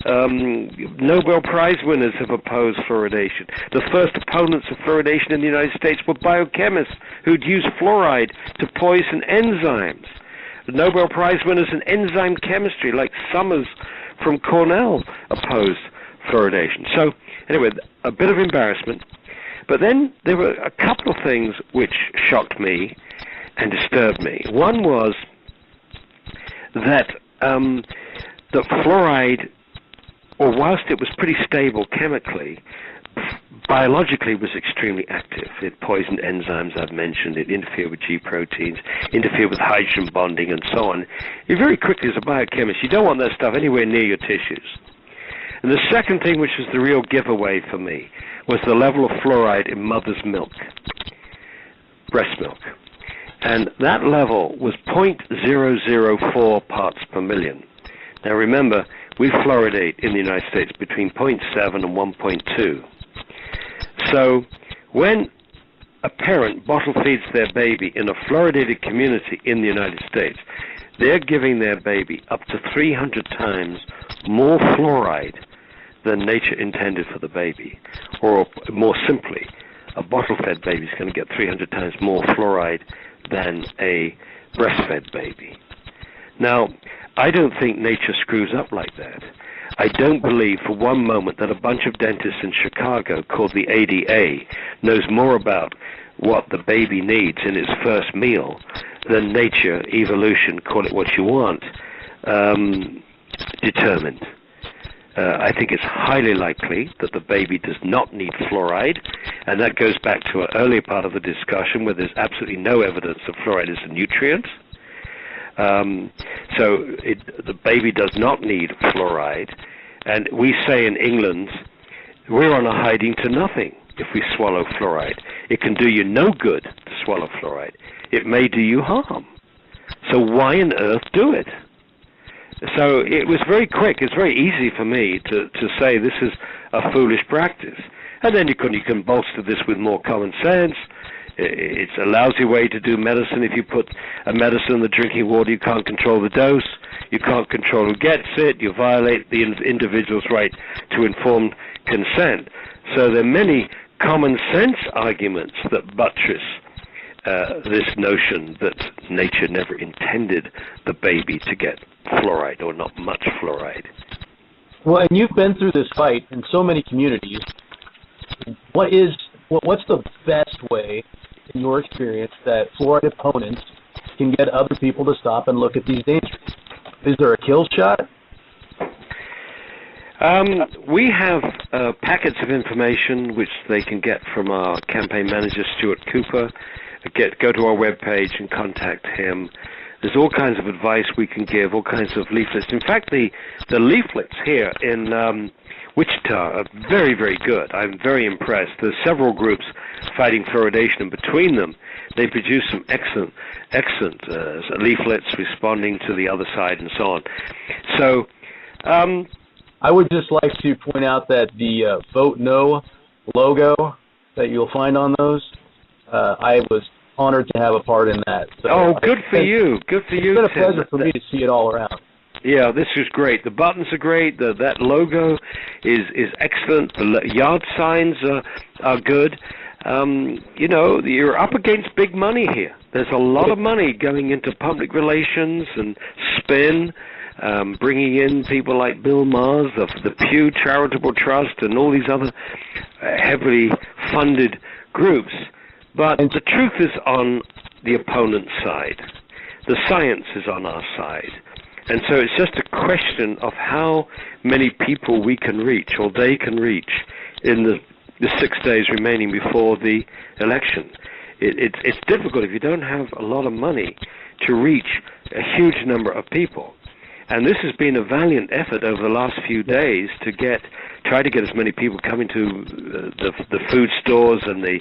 Nobel Prize winners have opposed fluoridation. The first opponents of fluoridation in the United States were biochemists who'd used fluoride to poison enzymes. The Nobel Prize winners in enzyme chemistry, like Summers from Cornell, opposed fluoridation. So, anyway, a bit of embarrassment. But then there were a couple of things which shocked me and disturbed me. One was that the fluoride, or whilst it was pretty stable chemically, biologically was extremely active. It poisoned enzymes, I've mentioned. It interfered with G proteins, interfered with hydrogen bonding, and so on. You very quickly, as a biochemist, you don't want that stuff anywhere near your tissues. And the second thing, which was the real giveaway for me, was the level of fluoride in mother's milk, breast milk. And that level was 0.004 parts per million. Now remember, we fluoridate in the United States between 0.7 and 1.2. So when a parent bottle feeds their baby in a fluoridated community in the United States, they're giving their baby up to 300 times more fluoride than nature intended for the baby. Or more simply, a bottle-fed baby is going to get 300 times more fluoride than a breastfed baby. Now, I don't think nature screws up like that. I don't believe for one moment that a bunch of dentists in Chicago called the ADA knows more about what the baby needs in its first meal than nature, evolution, call it what you want, determined. I think it's highly likely that the baby does not need fluoride, and that goes back to an earlier part of the discussion where there's absolutely no evidence that fluoride is a nutrient. So the baby does not need fluoride, and we say in England, we're on a hiding to nothing if we swallow fluoride. It can do you no good to swallow fluoride. It may do you harm. So why on earth do it? So it was very quick. It's very easy for me to say this is a foolish practice. And then you can bolster this with more common sense. It's a lousy way to do medicine. If you put a medicine in the drinking water, you can't control the dose. You can't control who gets it. You violate the individual's right to informed consent. So there are many common sense arguments that buttress this notion that nature never intended the baby to get fluoride, or not much fluoride. Well, and you've been through this fight in so many communities. What's the best way, in your experience, that fluoride opponents can get other people to stop and look at these dangers? Is there a kill shot? We have packets of information which they can get from our campaign manager, Stuart Cooper. Go to our webpage and contact him. There's all kinds of advice we can give, all kinds of leaflets. In fact, the leaflets here in Wichita are very, very good. I'm very impressed. There's several groups fighting fluoridation, and between them, they produce some excellent leaflets responding to the other side and so on. So, I would just like to point out that the Vote No logo that you'll find on those, I was honored to have a part in that. So good for you. Good for you, It's been a pleasure for me to see it all around. Yeah, this is great. The buttons are great. That logo is excellent. The yard signs are good. You're up against big money here. There's a lot of money going into public relations and spin, bringing in people like Bill Maher, the Pew Charitable Trust, and all these other heavily funded groups. But the truth is on the opponent's side. The science is on our side. And so it's just a question of how many people we can reach, or they can reach, in the 6 days remaining before the election. It's difficult if you don't have a lot of money to reach a huge number of people. And this has been a valiant effort over the last few days to try to get as many people coming to the food stores and the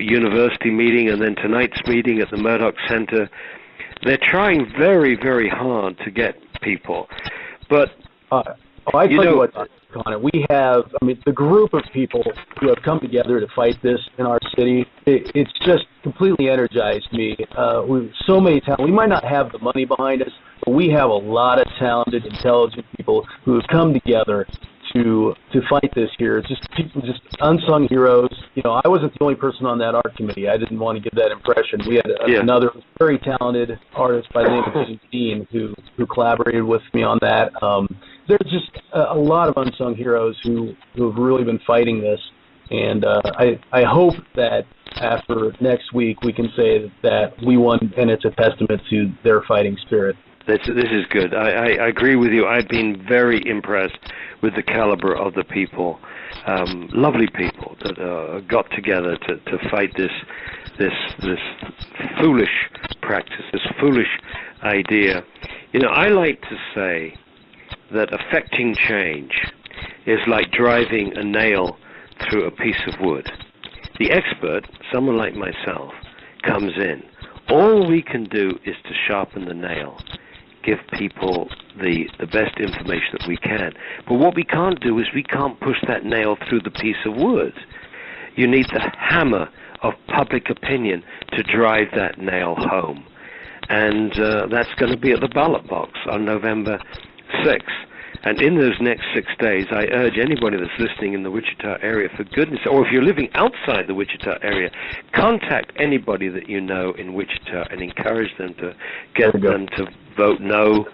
university meeting, and then tonight's meeting at the Murdoch Center. They're trying very, very hard to get people. But, I tell you what, Connett, we have, the group of people who have come together to fight this in our city, it's just completely energized me. With so many talent. We might not have the money behind us, but we have a lot of talented, intelligent people who have come together to fight this here. Just people, just unsung heroes. I wasn't the only person on that art committee. I didn't want to give that impression. We had another very talented artist by the name of Dean who collaborated with me on that. There's just a lot of unsung heroes who have really been fighting this, and I hope that after next week we can say that we won, and it's a testament to their fighting spirit. This is good. I agree with you. I've been very impressed with the caliber of the people, lovely people that got together to fight this foolish practice, this foolish idea. I like to say that affecting change is like driving a nail through a piece of wood. The expert, someone like myself, comes in. All we can do is to sharpen the nail, give people the best information that we can. But what we can't do is we can't push that nail through the piece of wood. You need the hammer of public opinion to drive that nail home. And that's going to be at the ballot box on November 6th. And in those next 6 days, I urge anybody that's listening in the Wichita area, for goodness, or if you're living outside the Wichita area, contact anybody that you know in Wichita and encourage them to get them to vote no.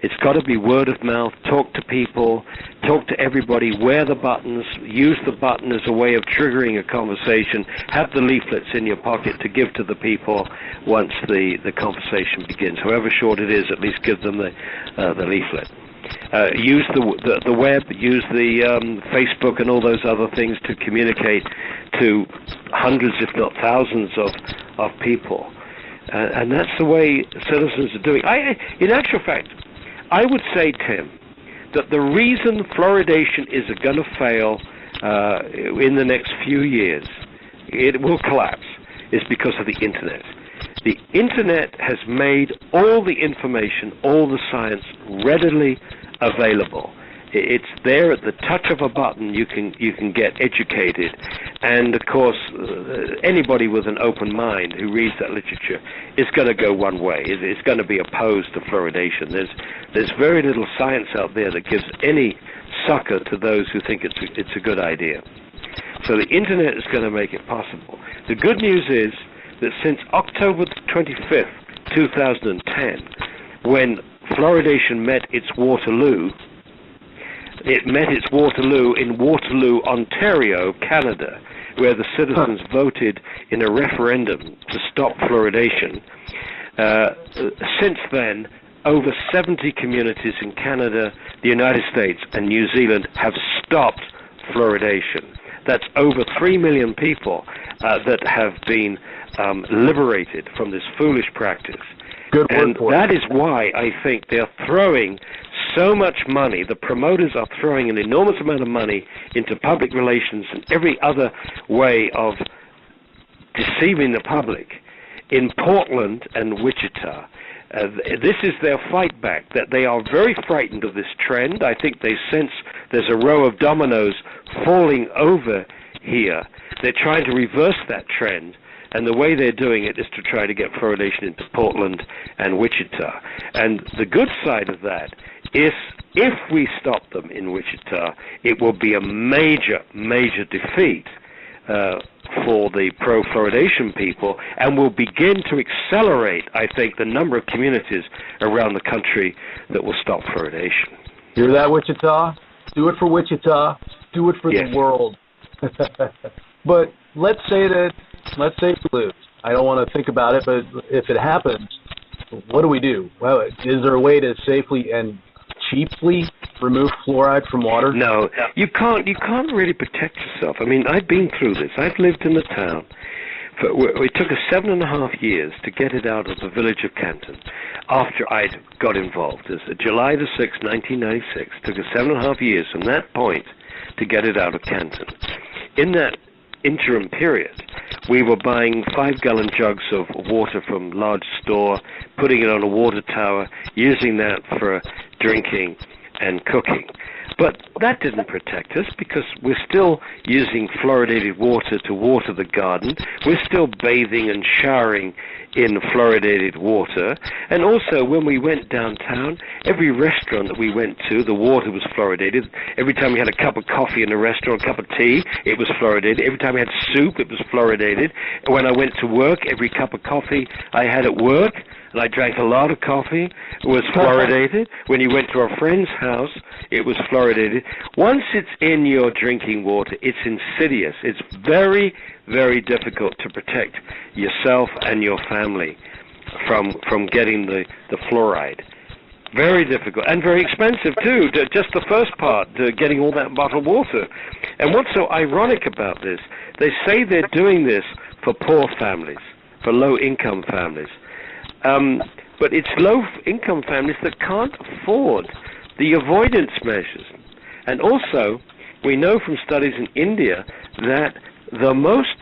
It's got to be word of mouth. Talk to people. Talk to everybody. Wear the buttons. Use the button as a way of triggering a conversation. Have the leaflets in your pocket to give to the people once the conversation begins. However short it is, at least give them the leaflet. Use the web, use the Facebook and all those other things to communicate to hundreds, if not thousands, of people. And that's the way citizens are doing. In actual fact, I would say, Tim, that the reason fluoridation is going to fail in the next few years, it will collapse, is because of the Internet. The Internet has made all the information, all the science readily available. It's there at the touch of a button. You can get educated, and of course, anybody with an open mind who reads that literature is going to go one way. It's going to be opposed to fluoridation. There's very little science out there that gives any succor to those who think it's a good idea. So the Internet is going to make it possible. The good news is that since October 25th, 2010, when fluoridation met its Waterloo, it met its Waterloo in Waterloo, Ontario, Canada, where the citizens voted in a referendum to stop fluoridation. Since then, over 70 communities in Canada, the United States, and New Zealand have stopped fluoridation. That's over 3 million people that have been liberated from this foolish practice. And that is why I think they're throwing so much money. The promoters are throwing an enormous amount of money into public relations and every other way of deceiving the public in Portland and Wichita. This is their fight back, that they are very frightened of this trend. I think they sense there's a row of dominoes falling over here. They're trying to reverse that trend. And the way they're doing it is to try to get fluoridation into Portland and Wichita. And the good side of that is if we stop them in Wichita, it will be a major, major defeat for the pro-fluoridation people, and will begin to accelerate, I think, the number of communities around the country that will stop fluoridation. Hear that, Wichita? Do it for Wichita. Do it for the world. But let's say we lose. I don't want to think about it, but if it happens, what do we do? Well, is there a way to safely and cheaply remove fluoride from water? No, you can't. You can't really protect yourself. I mean, I've been through this. I've lived in the town. It took us 7.5 years to get it out of the village of Canton after I got involved. It was July the 6th, 1996. It took us 7.5 years from that point to get it out of Canton. In that interim period, we were buying 5-gallon jugs of water from large store, putting it on a water tower, using that for drinking and cooking. But that didn't protect us because we're still using fluoridated water to water the garden. We're still bathing and showering in fluoridated water. And also, when we went downtown, every restaurant that we went to, the water was fluoridated. Every time we had a cup of coffee in a restaurant, a cup of tea, it was fluoridated. Every time we had soup, it was fluoridated. And when I went to work, every cup of coffee I had at work, and I drank a lot of coffee, was fluoridated. When you went to a friend's house, it was fluoridated. Once it's in your drinking water, it's insidious. It's very, very difficult to protect yourself and your family from getting the fluoride. Very difficult and very expensive too. Just the first part, getting all that bottled water. And what's so ironic about this, they say they're doing this for poor families, for low-income families. But it's low-income families that can't afford the avoidance measures. And also, we know from studies in India that the most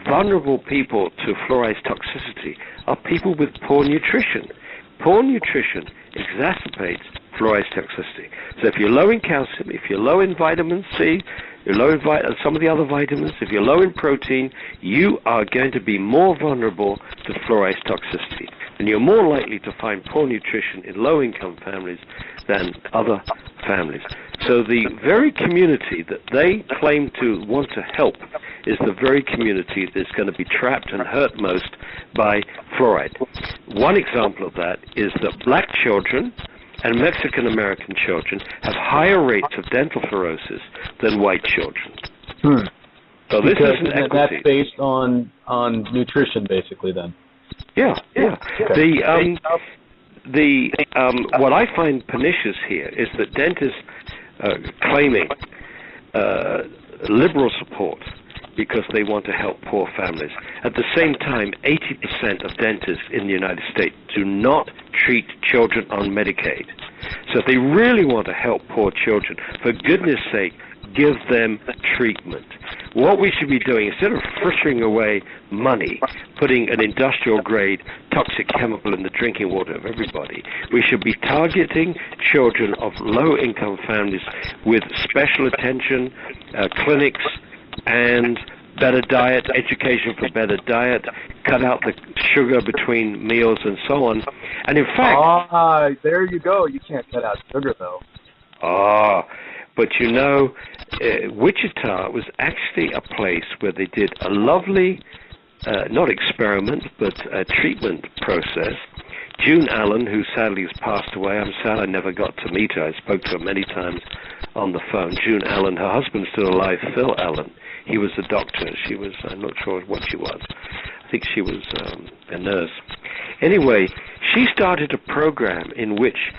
vulnerable people to fluoride toxicity are people with poor nutrition. Poor nutrition exacerbates fluoride toxicity. So if you're low in calcium, if you're low in vitamin C, you're low in some of the other vitamins, if you're low in protein, you are going to be more vulnerable to fluoride toxicity. And you're more likely to find poor nutrition in low-income families than other families. So the very community that they claim to want to help is the very community that's going to be trapped and hurt most by fluoride. One example of that is that black children and Mexican-American children have higher rates of dental fluorosis than white children. So this is an equity. That's based on nutrition, basically, then. Yeah. Okay. What I find pernicious here is that dentists claiming liberal support because they want to help poor families. At the same time, 80% of dentists in the United States do not treat children on Medicaid. So if they really want to help poor children, for goodness sake, give them treatment. What we should be doing, instead of frittering away money, putting an industrial-grade toxic chemical in the drinking water of everybody, we should be targeting children of low-income families with special attention, clinics, and better diet, education for better diet, cut out the sugar between meals and so on. And in fact... there you go. You can't cut out sugar, though. But you know, Wichita was actually a place where they did a lovely, not experiment, but a treatment process. June Allen, who sadly has passed away, I'm sad I never got to meet her. I spoke to her many times on the phone. June Allen, her husband's still alive, Phil Allen. He was a doctor. She was, I'm not sure what she was. I think she was a nurse. Anyway, she started a program in which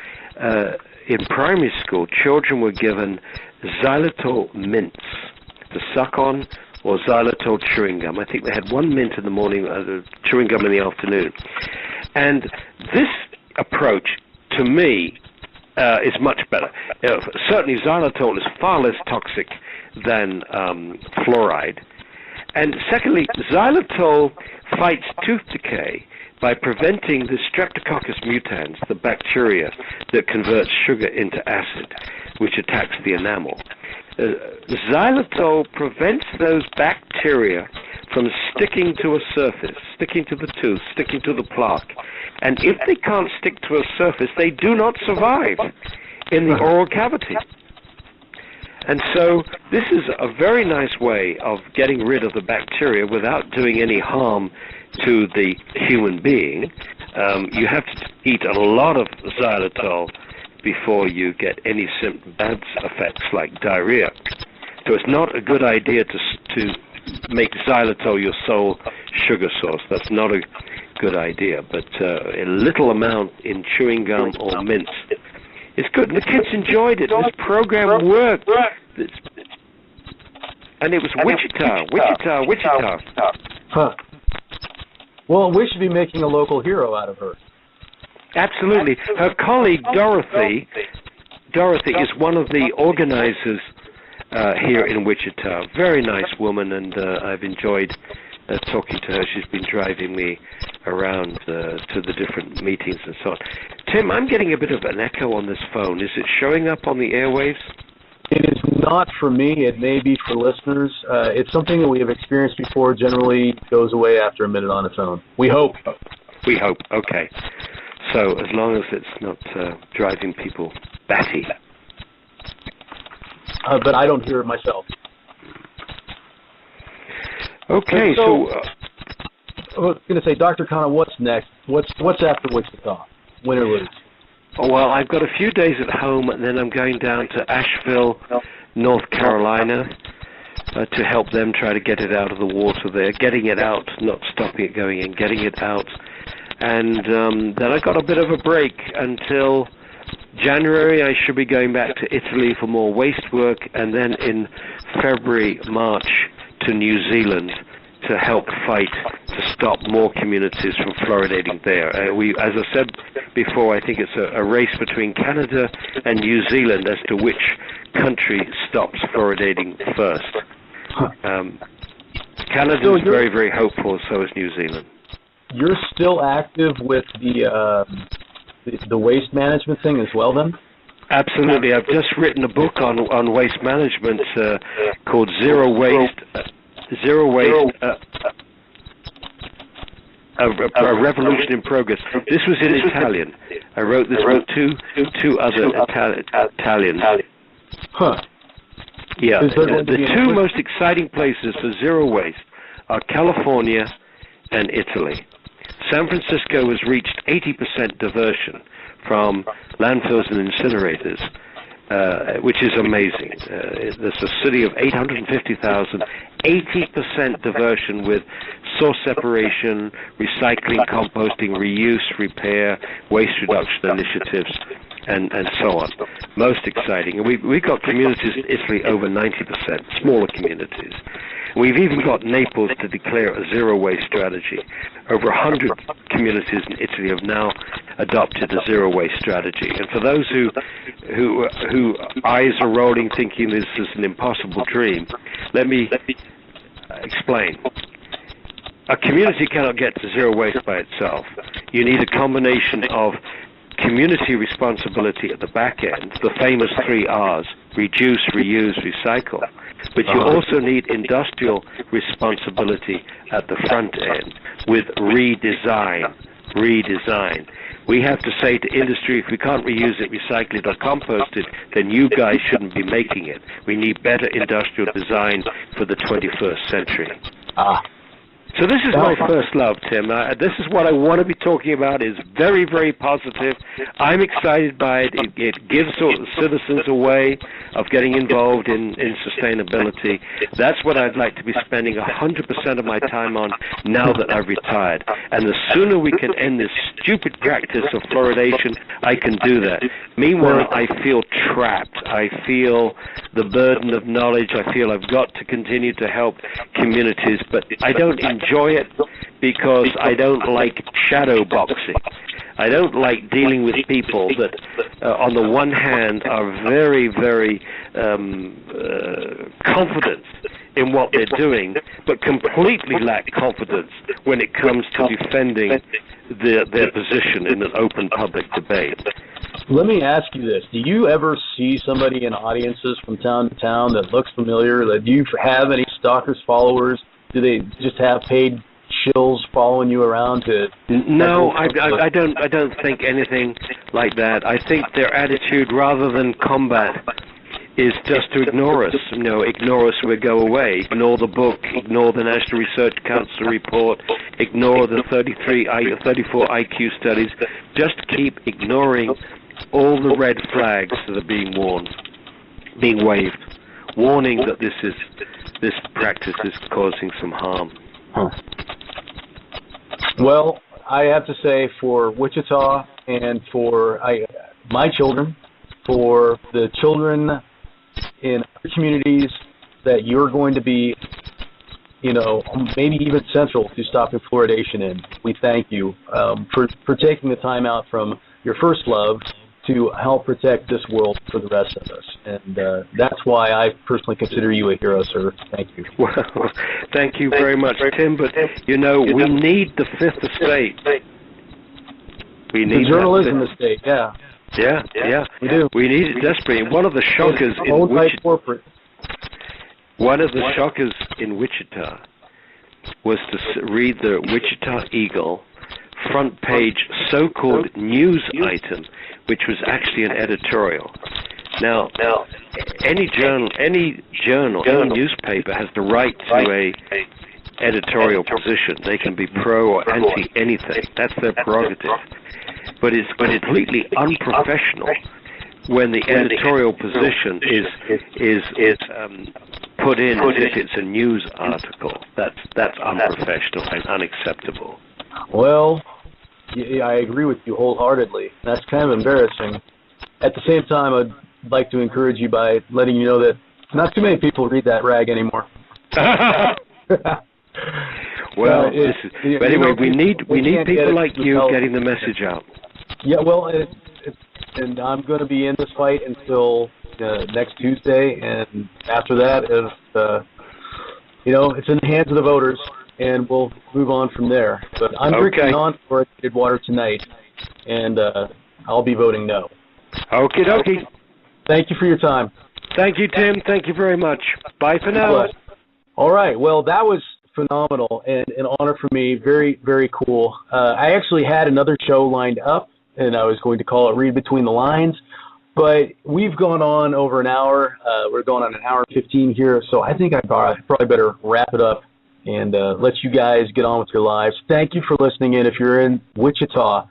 in primary school, children were given xylitol mints to suck on, or xylitol chewing gum. I think they had one mint in the morning, chewing gum in the afternoon. And this approach, to me, is much better. Certainly, xylitol is far less toxic than fluoride. And secondly, xylitol fights tooth decay by preventing the Streptococcus mutans, the bacteria that converts sugar into acid, which attacks the enamel. Xylitol prevents those bacteria from sticking to a surface, sticking to the tooth, sticking to the plaque. And if they can't stick to a surface, they do not survive in the oral cavity. And so this is a very nice way of getting rid of the bacteria without doing any harm to the human being. You have to eat a lot of xylitol before you get any bad effects like diarrhea. So it's not a good idea to make xylitol your sole sugar source. That's not a good idea, but a little amount in chewing gum or mints is good. And the kids enjoyed it. This program worked. And it was Wichita. Huh. Well, we should be making a local hero out of her. Absolutely. Her colleague, Dorothy is one of the organizers here in Wichita. Very nice woman, and I've enjoyed talking to her. She's been driving me around to the different meetings and so on. Tim, I'm getting a bit of an echo on this phone. Is it showing up on the airwaves? It is not for me. It may be for listeners. It's something that we have experienced before. Generally goes away after a minute on its own. We hope. We hope. Okay. So as long as it's not driving people batty. But I don't hear it myself. Okay. So I was going to say, Dr. Connett, what's next? What's after Wichita? Win or lose? Well, I've got a few days at home, and then I'm going down to Asheville, North Carolina, to help them try to get it out of the water there, getting it out, not stopping it going in, getting it out. And then I got a bit of a break until January. I should be going back to Italy for more waste work, and then in February, March to New Zealand to help fight to stop more communities from fluoridating there. As I said before, I think it's a race between Canada and New Zealand as to which country stops fluoridating first. Canada is very, very hopeful, so is New Zealand. You're still active with the waste management thing as well, then? Absolutely. I've just written a book on waste management called Zero Waste. A Revolution in Progress. This was in Italian. I wrote this with two other Italians. Huh. Yeah. The two most exciting places for zero waste are California and Italy. San Francisco has reached 80% diversion from landfills and incinerators, which is amazing. There's a city of 850,000, 80% diversion with source separation, recycling, composting, reuse, repair, waste reduction initiatives, and so on. Most exciting. And we've got communities in Italy over 90%, smaller communities. We've even got Naples to declare a zero-waste strategy. Over 100 communities in Italy have now adopted a zero-waste strategy. And for those who eyes are rolling thinking this is an impossible dream, let me explain. A community cannot get to zero waste by itself. You need a combination of community responsibility at the back end, the famous 3 R's, reduce, reuse, recycle. But you also need industrial responsibility at the front end with redesign. We have to say to industry, if we can't reuse it, recycle it, or compost it, then you guys shouldn't be making it. We need better industrial design for the 21st century. So this is my first love, Tim. This is what I want to be talking about. It's very, very positive. I'm excited by it. It gives citizens a way of getting involved in sustainability. That's what I'd like to be spending 100% of my time on now that I've retired. And the sooner we can end this stupid practice of fluoridation, I can do that. Meanwhile, I feel trapped. I feel the burden of knowledge. I feel I've got to continue to help communities, but I don't enjoy it because I don't like shadow boxing. I don't like dealing with people that, on the one hand, are very, very confident in what they're doing, but completely lack confidence when it comes to defending their position in an open public debate. Let me ask you this. Do you ever see somebody in audiences from town to town that looks familiar? Do you have any stalkers, followers? Do they just have paid shills following you around to? No, I don't think anything like that. I think their attitude, rather than combat, is just to ignore us. Ignore us, we go away. Ignore the book, ignore the National Research Council report, ignore the 34 IQ studies. Just keep ignoring all the red flags that are being waved, warning that this is this practice is causing some harm. Huh. Well, I have to say, for Wichita and for my children, for the children in other communities that you're going to be, maybe even central to stopping fluoridation in, we thank you for taking the time out from your first love to help protect this world for the rest of us. And that's why I personally consider you a hero, sir. Thank you. Well, thank you very much, Tim. But, we need the fifth estate. We need the journalism estate, yeah. Yeah. We do. We need it desperately. One of the shockers in Wichita. One of the shockers in Wichita was to read the Wichita Eagle front page so-called news item, which was actually an editorial. Now, any newspaper has the right to a editorial position. They can be pro or anti anything. That's their prerogative. But it's completely unprofessional when the editorial position is put in as if it's a news article. That's unprofessional and unacceptable. Well, I agree with you wholeheartedly. That's kind of embarrassing. At the same time, I'd like to encourage you by letting you know that not too many people read that rag anymore. Well, but anyway, we need people like you getting the message out. Yeah, well, and I'm going to be in this fight until next Tuesday, and after that, it's in the hands of the voters, and we'll move on from there. But I'm drinking non-fluoridated water tonight, and I'll be voting no. Okie dokie. Thank you for your time. Thank you, Tim. Thank you very much. Bye for now. All right. Well, that was phenomenal and an honor for me. Very, very cool. I actually had another show lined up, and I was going to call it Read Between the Lines, but we've gone on over an hour. We're going on an hour and 15 here, so I think I probably better wrap it up and let you guys get on with your lives. Thank you for listening in. If you're in Wichita,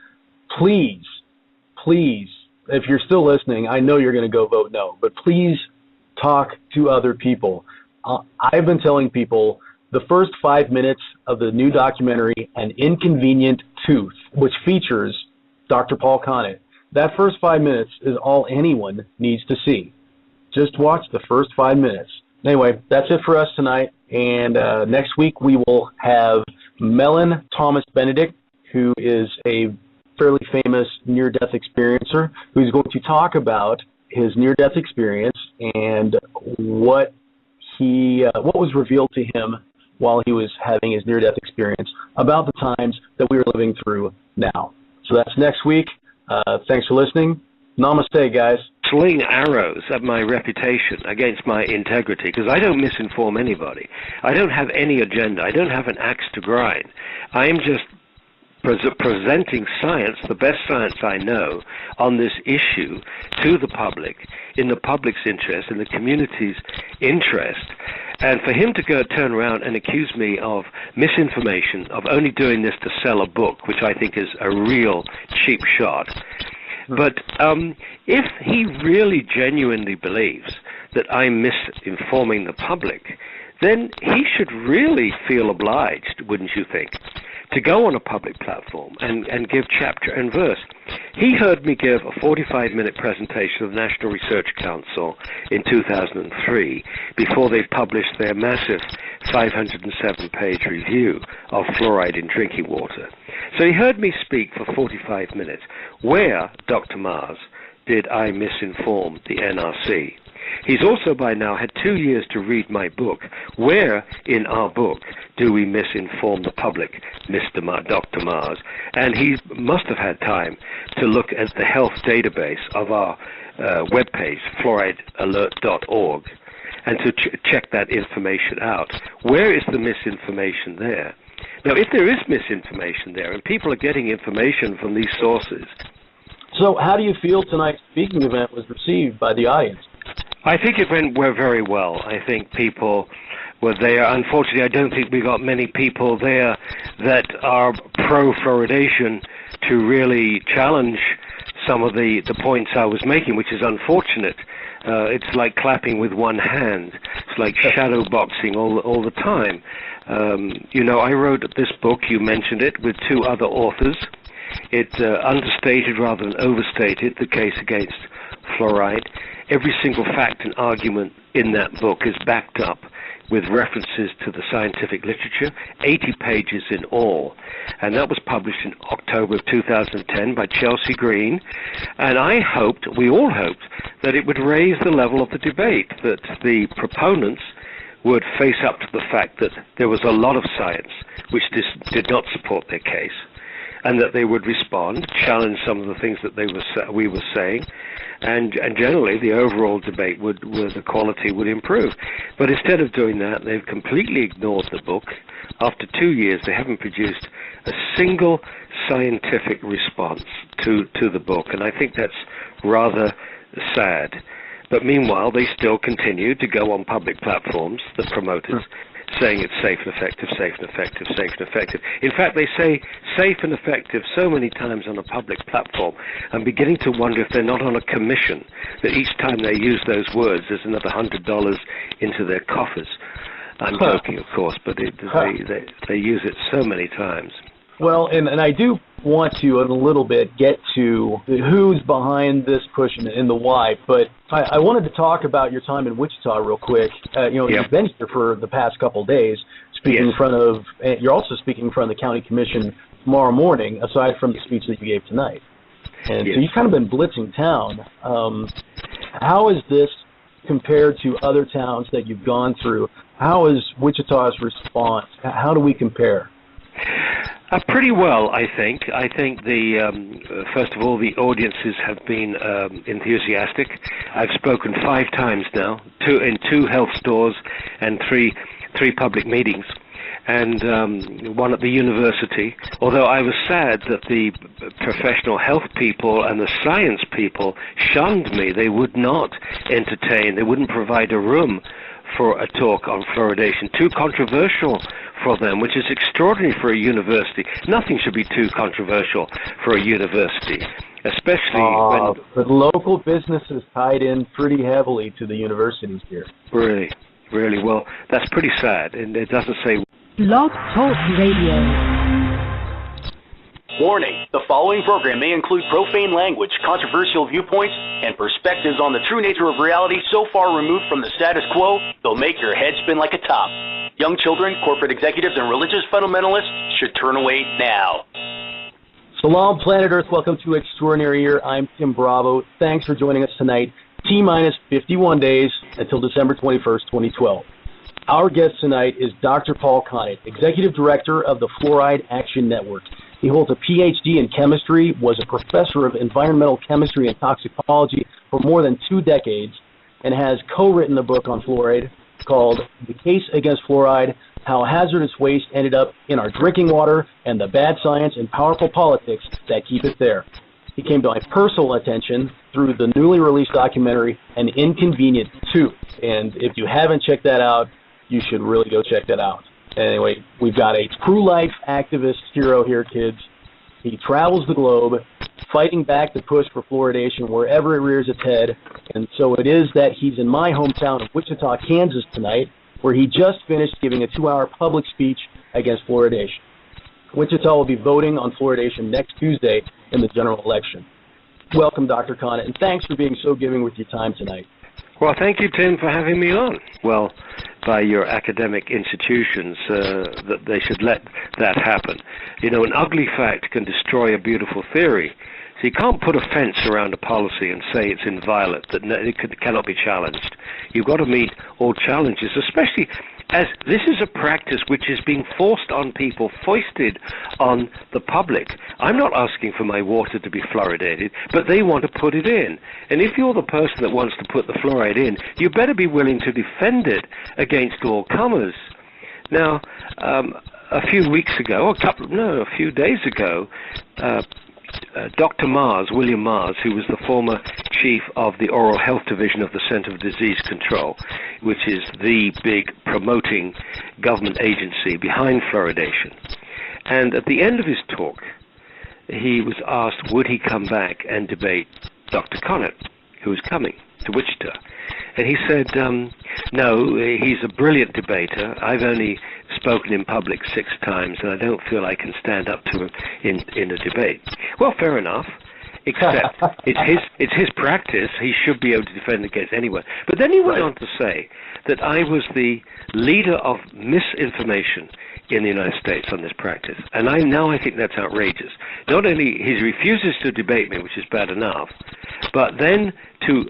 please, if you're still listening, I know you're going to go vote no, but please talk to other people. I've been telling people the first 5 minutes of the new documentary, An Inconvenient Tooth, which features Dr. Paul Connett, that first 5 minutes is all anyone needs to see. Just watch the first 5 minutes. Anyway, that's it for us tonight. And next week we will have Mellon Thomas Benedict, who is a fairly famous near-death experiencer, who's going to talk about his near-death experience and what was revealed to him while he was having his near-death experience about the times that we are living through now. So that's next week. Thanks for listening. Namaste, guys. Sling arrows at my reputation against my integrity, because I don't misinform anybody. I don't have any agenda. I don't have an axe to grind. I am just presenting science, the best science I know, on this issue to the public, in the public's interest, in the community's interest. And for him to turn around and accuse me of misinformation, of only doing this to sell a book, which I think is a real cheap shot. But if he really genuinely believes that I'm misinforming the public, then he should really feel obliged, wouldn't you think, to go on a public platform and give chapter and verse. He heard me give a 45-minute presentation of the National Research Council in 2003 before they published their massive 507-page review of fluoride in drinking water. So he heard me speak for 45 minutes. Where, Dr. Mars, did I misinform the NRC? He's also by now had 2 years to read my book. Where in our book do we misinform the public, Dr. Mars? And he must have had time to look at the health database of our webpage, fluoridealert.org, and to check that information out. Where is the misinformation there? Now, if there is misinformation there, and people are getting information from these sources... So how do you feel tonight's speaking event was received by the audience? I think it went very well. I think people were there. Unfortunately, I don't think we got many people there that are pro-fluoridation to really challenge some of the points I was making, which is unfortunate. It's like clapping with one hand. It's like shadow boxing all the time. I wrote this book, you mentioned it, with two other authors. It understated rather than overstated the case against fluoride. Every single fact and argument in that book is backed up with references to the scientific literature, 80 pages in all. And that was published in October of 2010 by Chelsea Green. And we all hoped, that it would raise the level of the debate, that the proponents would face up to the fact that there was a lot of science which did not support their case, and that they would respond, challenge some of the things that we were saying, and generally the overall debate the quality would improve. But instead of doing that, they've completely ignored the book. After 2 years, they haven't produced a single scientific response to the book, and I think that's rather sad. But meanwhile, they still continue to go on public platforms, the promoters, saying it's safe and effective, safe and effective, safe and effective. In fact, they say safe and effective so many times on a public platform, I'm beginning to wonder if they're not on a commission, that each time they use those words, there's another $100 into their coffers. I'm joking, of course, but they use it so many times. Well, and I do want to, in a little bit, get to who's behind this push and the why, but I wanted to talk about your time in Wichita real quick. You've been here for the past couple of days, speaking in front of, you're also speaking in front of the county commission tomorrow morning, aside from the speech that you gave tonight. And so you've kind of been blitzing town. How is this compared to other towns that you've gone through? How is Wichita's response? How do we compare? Pretty well, I think. I think first of all, the audiences have been enthusiastic. I've spoken 5 times now, in 2 health stores and three public meetings, and one at the university. Although I was sad that the professional health people and the science people shunned me. They would not entertain. They wouldn't provide a room for a talk on fluoridation. Too controversial for them, which is extraordinary for a university. Nothing should be too controversial for a university, especially when... But local businesses tied in pretty heavily to the universities here. Really, really. Well, that's pretty sad, and it doesn't say... Blog Talk Radio. Warning, the following program may include profane language, controversial viewpoints, and perspectives on the true nature of reality so far removed from the status quo, they'll make your head spin like a top. Young children, corporate executives, and religious fundamentalists should turn away now. Salam, Planet Earth. Welcome to Extraordinary Year. I'm Tim Bravo. Thanks for joining us tonight. T-minus 51 days until December 21st, 2012. Our guest tonight is Dr. Paul Connett, Executive Director of the Fluoride Action Network. He holds a Ph.D. in chemistry, was a professor of environmental chemistry and toxicology for more than 2 decades, and has co-written a book on fluoride called The Case Against Fluoride, How Hazardous Waste Ended Up in Our Drinking Water and the Bad Science and Powerful Politics That Keep It There. He came to my personal attention through the newly released documentary, An Inconvenient Tooth. And if you haven't checked that out, you should really go check that out. Anyway, we've got a true-life activist hero here, kids. He travels the globe, fighting back the push for fluoridation wherever it rears its head. And so it is that he's in my hometown of Wichita, Kansas tonight, where he just finished giving a 2-hour public speech against fluoridation. Wichita will be voting on fluoridation next Tuesday in the general election. Welcome, Dr. Connett, and thanks for being so giving with your time tonight. Well, thank you, Tim, for having me on. Well, by your academic institutions, that they should let that happen. You know, an ugly fact can destroy a beautiful theory. So you can't put a fence around a policy and say it's inviolate, that it cannot be challenged. You've got to meet all challenges, especially as this is a practice which is being forced on people, foisted on the public. I'm not asking for my water to be fluoridated, but they want to put it in. And if you're the person that wants to put the fluoride in, you better be willing to defend it against all comers. Now, a few days ago, Dr. Mars, William Mars, who was the former chief of the Oral Health Division of the Center for Disease Control, which is the big promoting government agency behind fluoridation. And at the end of his talk, he was asked would he come back and debate Dr. Connett, who was coming to Wichita. And he said, no, he's a brilliant debater. I've only spoken in public 6 times, and I don't feel I can stand up to him in a debate. Well, fair enough. Except it's his practice. He should be able to defend against anyone. But then he went on to say that I was the leader of misinformation in the United States on this practice. And I think that's outrageous. Not only he refuses to debate me, which is bad enough, but then to